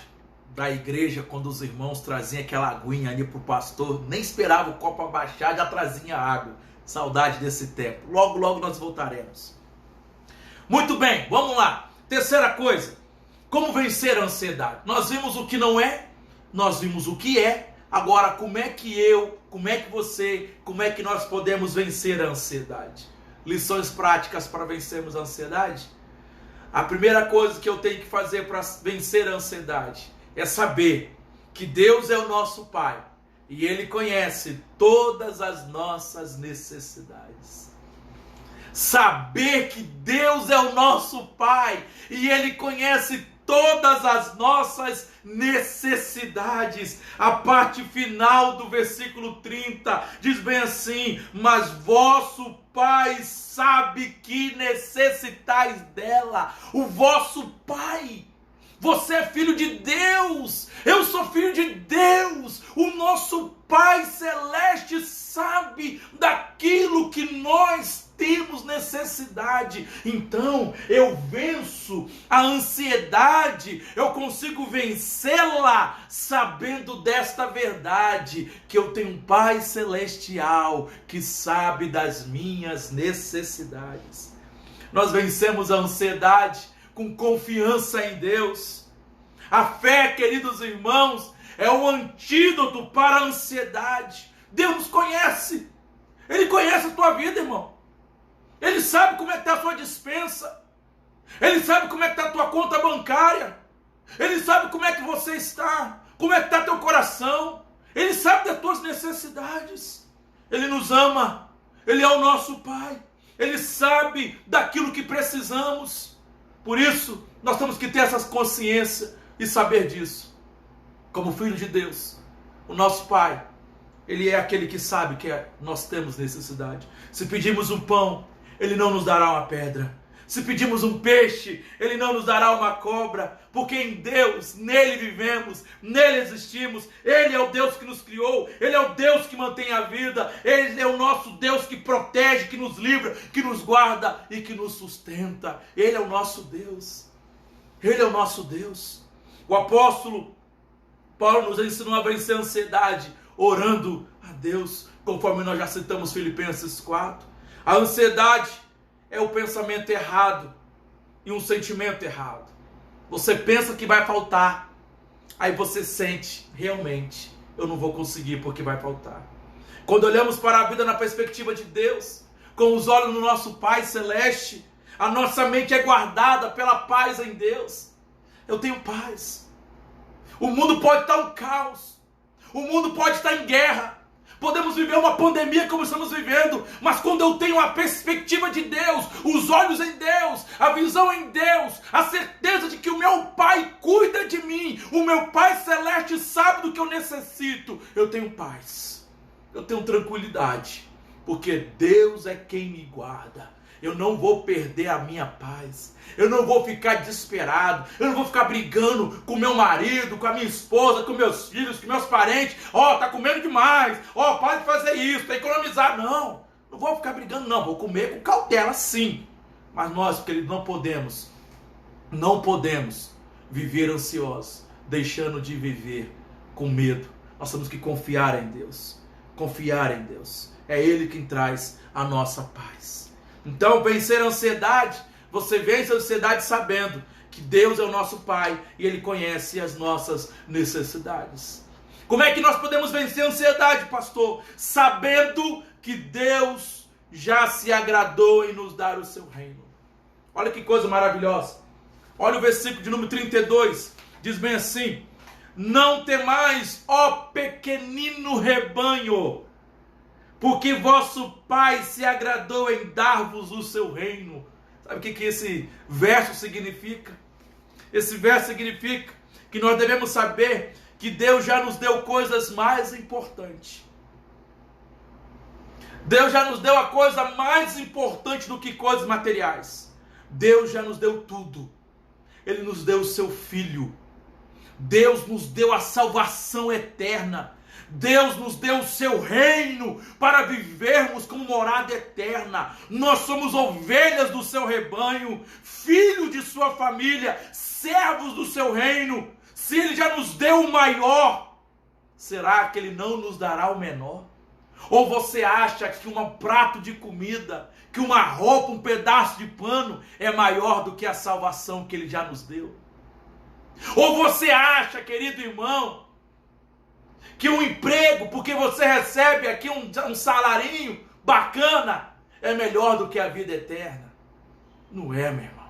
da igreja quando os irmãos traziam aquela aguinha ali para o pastor, nem esperava o copo abaixar, já trazia água. Saudade desse tempo. Logo, logo nós voltaremos. Muito bem, vamos lá. Terceira coisa, como vencer a ansiedade? Nós vimos o que não é, nós vimos o que é. Agora, como é que você, como é que nós podemos vencer a ansiedade? Lições práticas para vencermos a ansiedade? A primeira coisa que eu tenho que fazer para vencer a ansiedade é saber que Deus é o nosso Pai e Ele conhece todas as nossas necessidades. Saber que Deus é o nosso Pai e Ele conhece todas as nossas necessidades. A parte final do versículo 30 diz bem assim: mas vosso Pai sabe que necessitais dela. O vosso Pai. Você é filho de Deus, eu sou filho de Deus. O nosso Pai Celeste sabe daquilo que nós temos necessidade. Então eu venço a ansiedade, eu consigo vencê-la sabendo desta verdade, que eu tenho um Pai Celestial que sabe das minhas necessidades. Nós vencemos a ansiedade com confiança em Deus. A fé, queridos irmãos, é o antídoto para a ansiedade. Deus nos conhece. Ele conhece a tua vida, irmão. Ele sabe como é que está a tua despensa. Ele sabe como é que está a tua conta bancária. Ele sabe como é que você está. Como é que está teu coração. Ele sabe das tuas necessidades. Ele nos ama. Ele é o nosso Pai. Ele sabe daquilo que precisamos. Por isso, nós temos que ter essa consciência e saber disso. Como filho de Deus, o nosso Pai, Ele é aquele que sabe que nós temos necessidade. Se pedimos um pão, Ele não nos dará uma pedra. Se pedimos um peixe, Ele não nos dará uma cobra, porque em Deus, nele vivemos, nele existimos. Ele é o Deus que nos criou, Ele é o Deus que mantém a vida, Ele é o nosso Deus que protege, que nos livra, que nos guarda e que nos sustenta. Ele é o nosso Deus. Ele é o nosso Deus. O apóstolo Paulo nos ensinou a vencer a ansiedade, orando a Deus, conforme nós já citamos Filipenses 4. A ansiedade é o pensamento errado e um sentimento errado. Você pensa que vai faltar, aí você sente, realmente, eu não vou conseguir porque vai faltar. Quando olhamos para a vida na perspectiva de Deus, com os olhos do nosso Pai Celeste, a nossa mente é guardada pela paz em Deus. Eu tenho paz. O mundo pode estar um caos, o mundo pode estar em guerra, podemos viver uma pandemia como estamos vivendo, mas quando eu tenho a perspectiva de Deus, os olhos em Deus, a visão em Deus, a certeza de que o meu Pai cuida de mim, o meu Pai Celeste sabe do que eu necessito, eu tenho paz, eu tenho tranquilidade, porque Deus é quem me guarda. Eu não vou perder a minha paz. Eu não vou ficar desesperado. Eu não vou ficar brigando com meu marido, com a minha esposa, com meus filhos, com meus parentes. Tá comendo demais. Para de fazer isso, para economizar. Não vou ficar brigando, não. Vou comer com cautela, sim. Mas nós, queridos, não podemos viver ansiosos, deixando de viver com medo. Nós temos que confiar em Deus. Confiar em Deus. É Ele quem traz a nossa paz. Então, vencer a ansiedade, você vence a ansiedade sabendo que Deus é o nosso Pai e Ele conhece as nossas necessidades. Como é que nós podemos vencer a ansiedade, pastor? Sabendo que Deus já se agradou em nos dar o seu reino. Olha que coisa maravilhosa. Olha o versículo de número 32, diz bem assim: não temais, ó pequenino rebanho, porque vosso Pai se agradou em dar-vos o seu reino. Sabe o que esse verso significa? Esse verso significa que nós devemos saber que Deus já nos deu coisas mais importantes. Deus já nos deu a coisa mais importante do que coisas materiais. Deus já nos deu tudo. Ele nos deu o seu Filho. Deus nos deu a salvação eterna. Deus nos deu o seu reino para vivermos como morada eterna. Nós somos ovelhas do seu rebanho, filhos de sua família, servos do seu reino. Se Ele já nos deu o maior, será que Ele não nos dará o menor? Ou você acha que um prato de comida, que uma roupa, um pedaço de pano é maior do que a salvação que Ele já nos deu? Ou você acha, querido irmão, que um emprego, porque você recebe aqui um salarinho bacana, é melhor do que a vida eterna? Não é, meu irmão.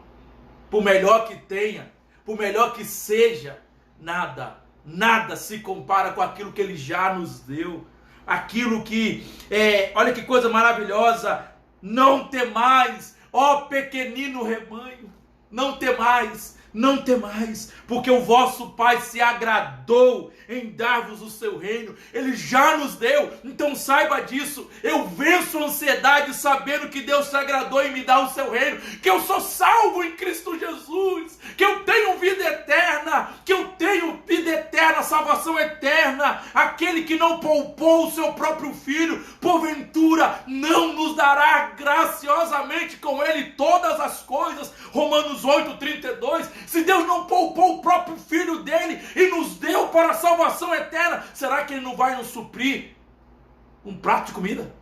Por melhor que tenha, por melhor que seja, nada se compara com aquilo que Ele já nos deu. Aquilo que, olha que coisa maravilhosa, não temais, ó pequenino rebanho, não temais, porque o vosso Pai se agradou em dar-vos o seu reino. Ele já nos deu, então saiba disso. Eu venço a ansiedade sabendo que Deus se agradou em me dar o seu reino, que eu sou salvo em Cristo Jesus, que eu tenho vida eterna, salvação eterna. Aquele que não poupou o seu próprio Filho, porventura não nos dará graciosamente com Ele todas as coisas. Romanos 8:32. Se Deus não poupou o próprio Filho dele e nos deu para a salvação eterna, será que Ele não vai nos suprir um prato de comida?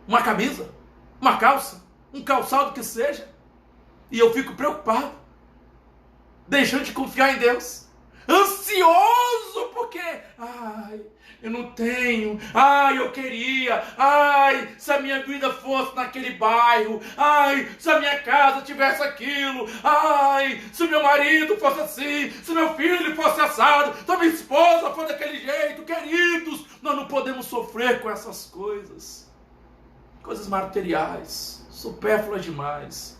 Uma camisa? Uma calça? Um calçado que seja? E eu fico preocupado, deixando de confiar em Deus, ansioso porque, eu não tenho, eu queria, se a minha vida fosse naquele bairro, se a minha casa tivesse aquilo, se o meu marido fosse assim, se meu filho fosse assado, se a minha esposa fosse daquele jeito. Queridos, nós não podemos sofrer com essas coisas materiais, supérfluas demais.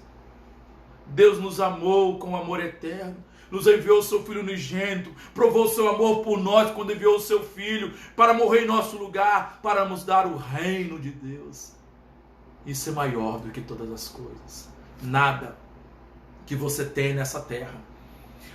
Deus nos amou com amor eterno, nos enviou o seu Filho unigênito, provou o seu amor por nós quando enviou o seu Filho para morrer em nosso lugar, para nos dar o reino de Deus. Isso é maior do que todas as coisas. Nada que você tem nessa terra,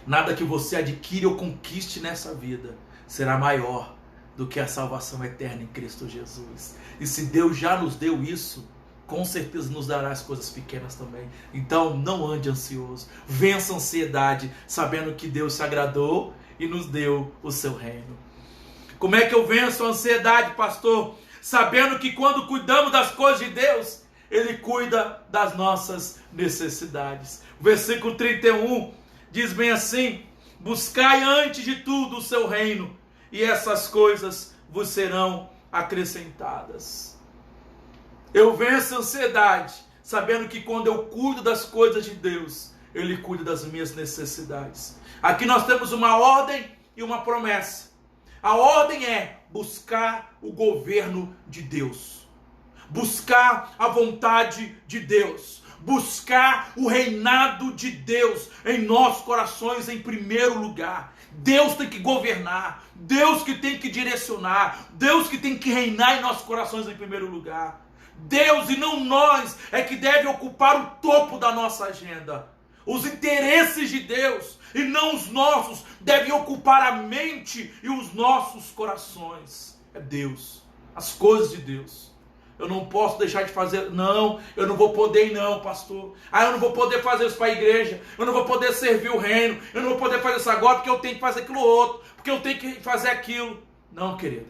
nada que você adquire ou conquiste nessa vida será maior do que a salvação eterna em Cristo Jesus. E se Deus já nos deu isso, com certeza nos dará as coisas pequenas também. Então não ande ansioso, vença a ansiedade, sabendo que Deus se agradou e nos deu o seu reino. Como é que eu venço a ansiedade, pastor? Sabendo que quando cuidamos das coisas de Deus, Ele cuida das nossas necessidades. O versículo 31 diz bem assim: buscai antes de tudo o seu reino, e essas coisas vos serão acrescentadas. Eu venço a ansiedade, sabendo que quando eu cuido das coisas de Deus, Ele cuida das minhas necessidades. Aqui nós temos uma ordem e uma promessa. A ordem é buscar o governo de Deus, buscar a vontade de Deus, buscar o reinado de Deus em nossos corações em primeiro lugar. Deus tem que governar, Deus que tem que direcionar, Deus que tem que reinar em nossos corações em primeiro lugar. Deus e não nós é que deve ocupar o topo da nossa agenda. Os interesses de Deus e não os nossos devem ocupar a mente e os nossos corações. É Deus, as coisas de Deus. Eu não posso deixar de fazer, não, eu não vou poder não, pastor. Eu não vou poder fazer isso para a igreja, eu não vou poder servir o reino, eu não vou poder fazer isso agora porque eu tenho que fazer aquilo outro, porque eu tenho que fazer aquilo. Não, querido.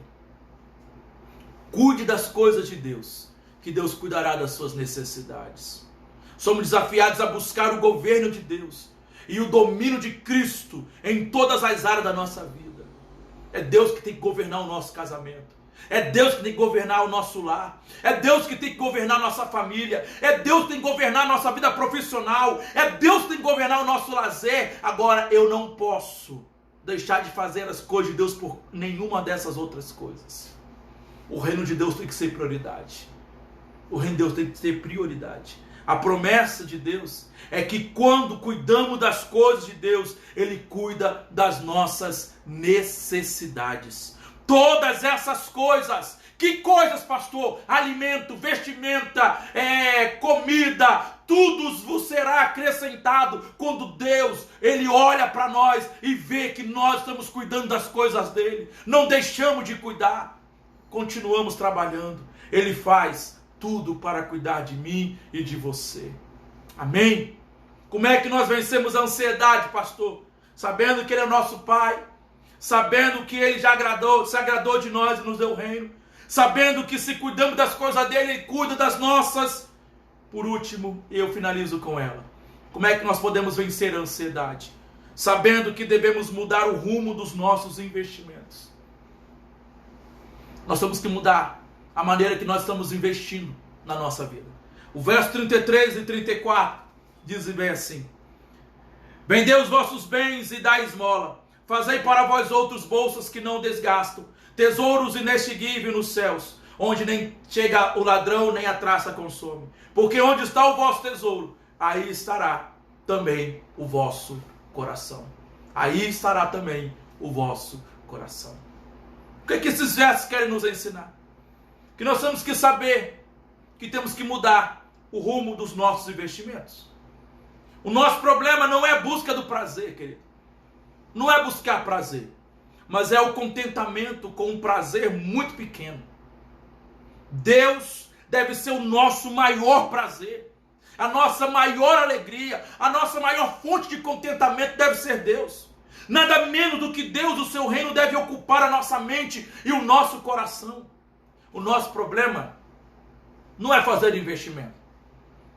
Cuide das coisas de Deus, que Deus cuidará das suas necessidades. Somos desafiados a buscar o governo de Deus e o domínio de Cristo em todas as áreas da nossa vida. É Deus que tem que governar o nosso casamento. É Deus que tem que governar o nosso lar. É Deus que tem que governar a nossa família. É Deus que tem que governar a nossa vida profissional. É Deus que tem que governar o nosso lazer. Agora, eu não posso deixar de fazer as coisas de Deus por nenhuma dessas outras coisas. O reino de Deus tem que ser prioridade. O reino de Deus tem que ser prioridade. A promessa de Deus é que quando cuidamos das coisas de Deus, Ele cuida das nossas necessidades. Todas essas coisas. Que coisas, pastor? Alimento, vestimenta, comida, tudo vos será acrescentado quando Deus, Ele olha para nós e vê que nós estamos cuidando das coisas dEle. Não deixamos de cuidar. Continuamos trabalhando. Ele faz tudo para cuidar de mim e de você. Amém? Como é que nós vencemos a ansiedade, pastor? Sabendo que Ele é nosso Pai, sabendo que Ele já se agradou de nós e nos deu o reino, sabendo que se cuidamos das coisas dEle, Ele cuida das nossas. Por último, eu finalizo com ela. Como é que nós podemos vencer a ansiedade? Sabendo que devemos mudar o rumo dos nossos investimentos. Nós temos que mudar a maneira que nós estamos investindo na nossa vida. O verso 33 e 34 diz bem assim: vendei os vossos bens e dai esmola, fazei para vós outros bolsas que não desgastam, tesouros inextinguíveis nos céus, onde nem chega o ladrão nem a traça consome. Porque onde está o vosso tesouro, aí estará também o vosso coração. Aí estará também o vosso coração. O que esses versos querem nos ensinar? Que nós temos que saber que temos que mudar o rumo dos nossos investimentos. O nosso problema não é a busca do prazer, querido. Não é buscar prazer, mas é o contentamento com um prazer muito pequeno. Deus deve ser o nosso maior prazer, a nossa maior alegria, a nossa maior fonte de contentamento deve ser Deus. Nada menos do que Deus, o seu reino, deve ocupar a nossa mente e o nosso coração. O nosso problema não é fazer investimento.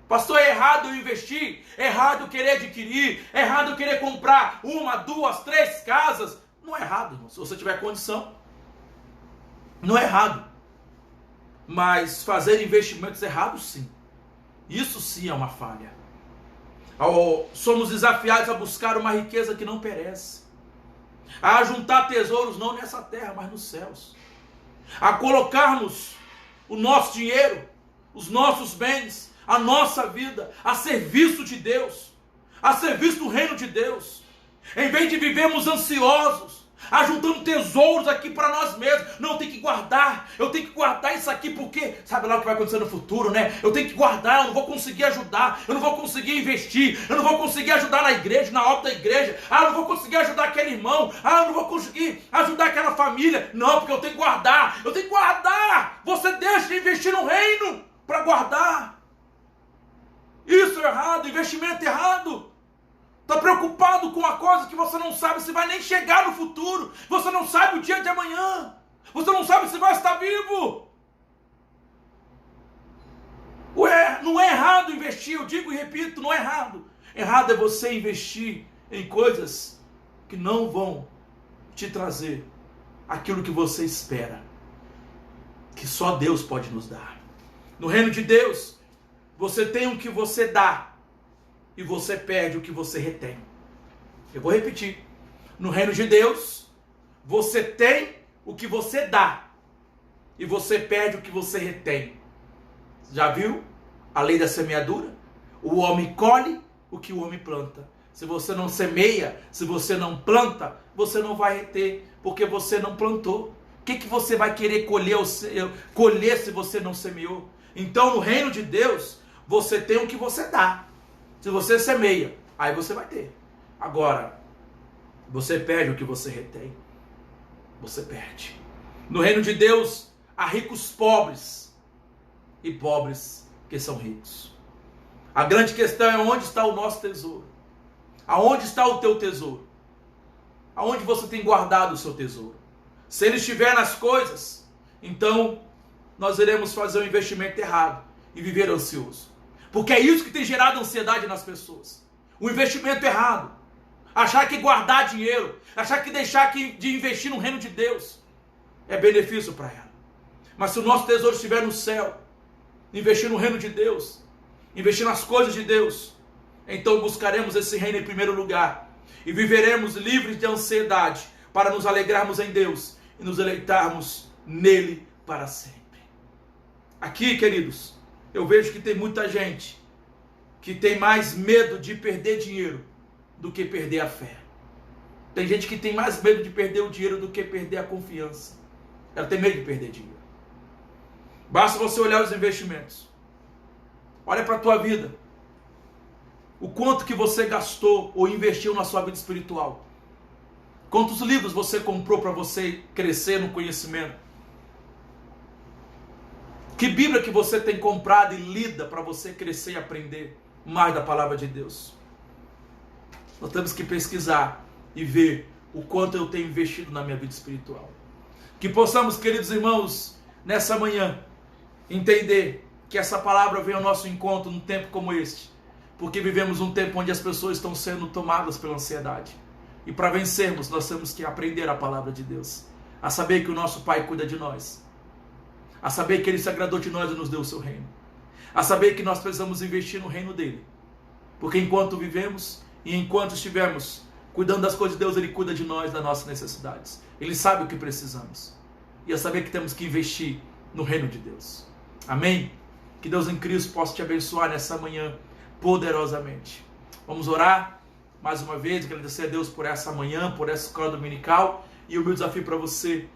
Pastor, é errado eu investir, é errado eu querer adquirir, é errado eu querer comprar 1, 2, 3 casas. Não é errado, irmão, se você tiver condição. Não é errado. Mas fazer investimentos errados, sim. Isso sim é uma falha. Somos desafiados a buscar uma riqueza que não perece, a juntar tesouros não nessa terra, mas nos céus, a colocarmos o nosso dinheiro, os nossos bens, a nossa vida a serviço de Deus, a serviço do reino de Deus. Em vez de vivermos ansiosos, ajuntando tesouros aqui para nós mesmos. Não, eu tenho que guardar, eu tenho que guardar isso aqui, porque sabe lá o que vai acontecer no futuro, né? Eu tenho que guardar, eu não vou conseguir ajudar, eu não vou conseguir investir, eu não vou conseguir ajudar na igreja, na obra da igreja, eu não vou conseguir ajudar aquele irmão, eu não vou conseguir ajudar aquela família. Não, porque eu tenho que guardar, eu tenho que guardar. Você deixa de investir no reino para guardar. Isso é errado, investimento errado. Está preocupado com uma coisa que você não sabe se vai nem chegar no futuro. Você não sabe o dia de amanhã. Você não sabe se vai estar vivo. Não é errado investir, eu digo e repito, não é errado. Errado é você investir em coisas que não vão te trazer aquilo que você espera, que só Deus pode nos dar. No reino de Deus, você tem o que você dá e você perde o que você retém. Eu vou repetir. No reino de Deus, você tem o que você dá e você perde o que você retém. Já viu a lei da semeadura? O homem colhe o que o homem planta. Se você não semeia, se você não planta, você não vai reter, porque você não plantou. O que você vai querer colher se você não semeou? Então, no reino de Deus, você tem o que você dá. Se você semeia, aí você vai ter. Agora, você perde o que você retém. Você perde. No reino de Deus, há ricos pobres e pobres que são ricos. A grande questão é onde está o nosso tesouro. Aonde está o teu tesouro? Aonde você tem guardado o seu tesouro? Se ele estiver nas coisas, então nós iremos fazer um investimento errado e viver ansioso. Porque é isso que tem gerado ansiedade nas pessoas. O investimento errado. Achar que guardar dinheiro, achar que deixar de investir no reino de Deus é benefício para ela. Mas se o nosso tesouro estiver no céu, investir no reino de Deus, investir nas coisas de Deus, então buscaremos esse reino em primeiro lugar e viveremos livres de ansiedade para nos alegrarmos em Deus e nos deleitarmos nele para sempre. Aqui, queridos, eu vejo que tem muita gente que tem mais medo de perder dinheiro do que perder a fé. Tem gente que tem mais medo de perder o dinheiro do que perder a confiança. Ela tem medo de perder dinheiro. Basta você olhar os investimentos. Olha para a tua vida. O quanto que você gastou ou investiu na sua vida espiritual. Quantos livros você comprou para você crescer no conhecimento. Que Bíblia que você tem comprado e lida para você crescer e aprender mais da palavra de Deus? Nós temos que pesquisar e ver o quanto eu tenho investido na minha vida espiritual. Que possamos, queridos irmãos, nessa manhã, entender que essa palavra vem ao nosso encontro num tempo como este, porque vivemos um tempo onde as pessoas estão sendo tomadas pela ansiedade. E para vencermos, nós temos que aprender a palavra de Deus, a saber que o nosso Pai cuida de nós, a saber que Ele se agradou de nós e nos deu o seu reino, a saber que nós precisamos investir no reino dEle, porque enquanto vivemos e enquanto estivermos cuidando das coisas de Deus, Ele cuida de nós, das nossas necessidades. Ele sabe o que precisamos, e a saber que temos que investir no reino de Deus. Amém? Que Deus em Cristo possa te abençoar nessa manhã poderosamente. Vamos orar mais uma vez, agradecer a Deus por essa manhã, por essa escola dominical, e o meu desafio para você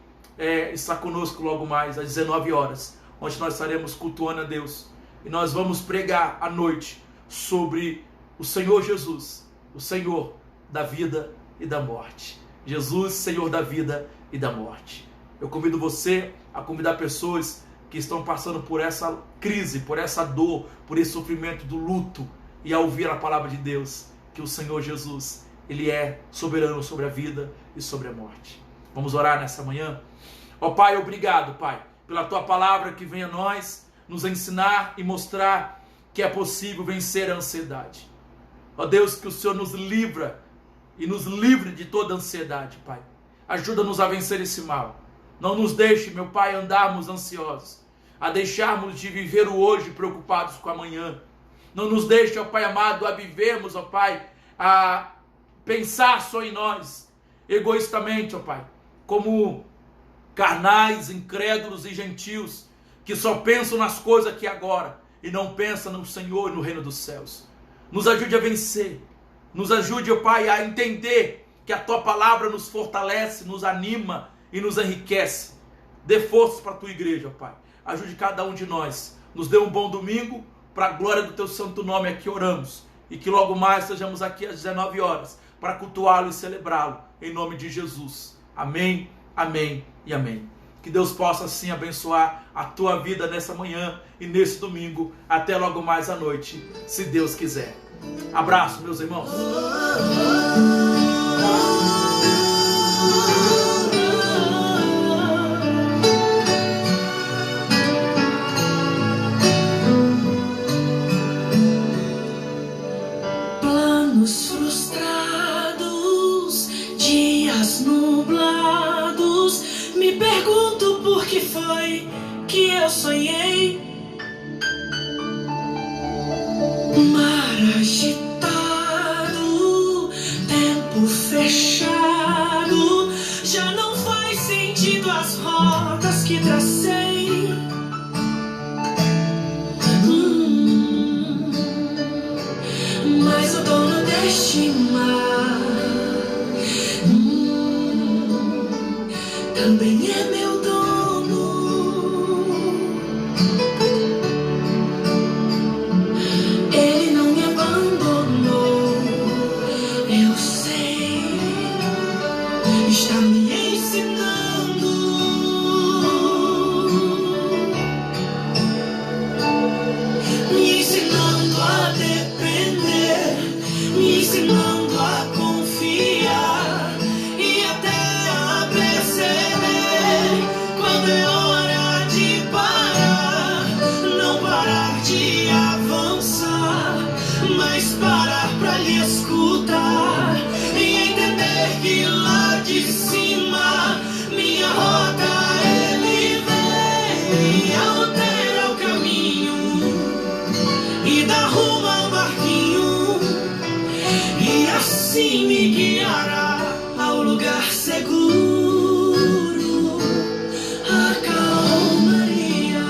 está conosco logo mais às 19 horas, onde nós estaremos cultuando a Deus e nós vamos pregar à noite sobre o Senhor Jesus, o Senhor da vida e da morte. Jesus, Senhor da vida e da morte. Eu convido você a convidar pessoas que estão passando por essa crise, por essa dor, por esse sofrimento do luto, e a ouvir a palavra de Deus, que o Senhor Jesus, Ele é soberano sobre a vida e sobre a morte. Vamos orar nessa manhã? Ó Pai, obrigado, Pai, pela Tua palavra que vem a nós nos ensinar e mostrar que é possível vencer a ansiedade. Ó Deus, que o Senhor nos livra e nos livre de toda ansiedade, Pai. Ajuda-nos a vencer esse mal. Não nos deixe, meu Pai, andarmos ansiosos, a deixarmos de viver o hoje preocupados com amanhã. Não nos deixe, ó Pai amado, a vivermos, ó Pai, a pensar só em nós, egoístamente, ó Pai, como carnais, incrédulos e gentios, que só pensam nas coisas aqui agora, e não pensam no Senhor e no reino dos céus. Nos ajude a vencer, nos ajude, ó Pai, a entender que a tua palavra nos fortalece, nos anima e nos enriquece. Dê forças para a tua igreja, Pai. Ajude cada um de nós. Nos dê um bom domingo, para a glória do teu santo nome aqui oramos. E que logo mais estejamos aqui às 19 horas para cultuá-lo e celebrá-lo, em nome de Jesus. Amém, amém e amém. Que Deus possa assim abençoar a tua vida nessa manhã e nesse domingo. Até logo mais à noite, se Deus quiser. Abraço, meus irmãos. Planos frustrados, dias nublados, me pergunto por que foi que eu sonhei. Mar agitado, tempo fechado, já não faz sentido as rotas que tracei. Mas o dono deste mar também é meu dono. Ele não me abandonou, eu sei, está me ensinando. Me ensinando a depender, me ensinando a confiar e até a perceber quando é hora de parar. Não parar de avançar, mas parar pra lhe escutar e entender que lá de cima minha rota ele vem, altera o caminho e dá rumo ao barquinho, e assim me guiará ao lugar seguro, a calmaria.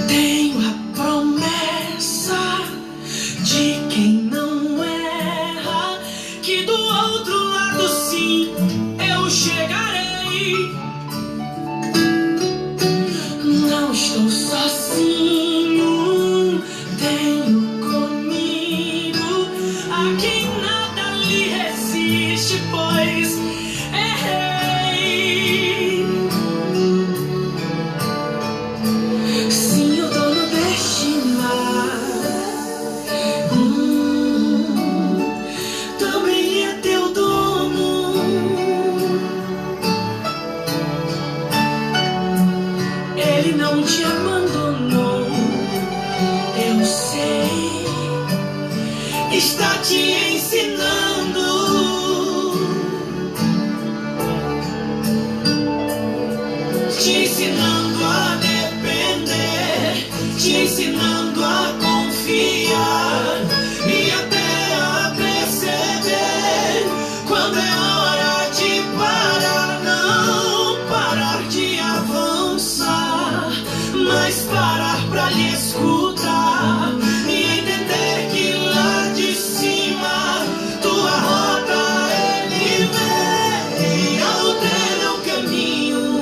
Tenho a promessa de quem não erra, que do outro lado sim eu chegarei. Não estou sozinho, tenho comigo a quem nada lhe resiste, pois errei. Sim, o dono deste mar também é teu dono. Ele não te abandonou, eu sei, está te ensinando. Te ensinando a depender, te ensinando a confiar e até a perceber quando é hora de parar. Não parar de avançar, mas parar pra lhe escutar e entender que lá de cima tua rota ele vem, altera o caminho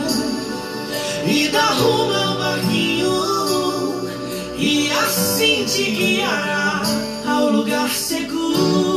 e dá rumo ao barquinho, e assim te guiará ao lugar seguro.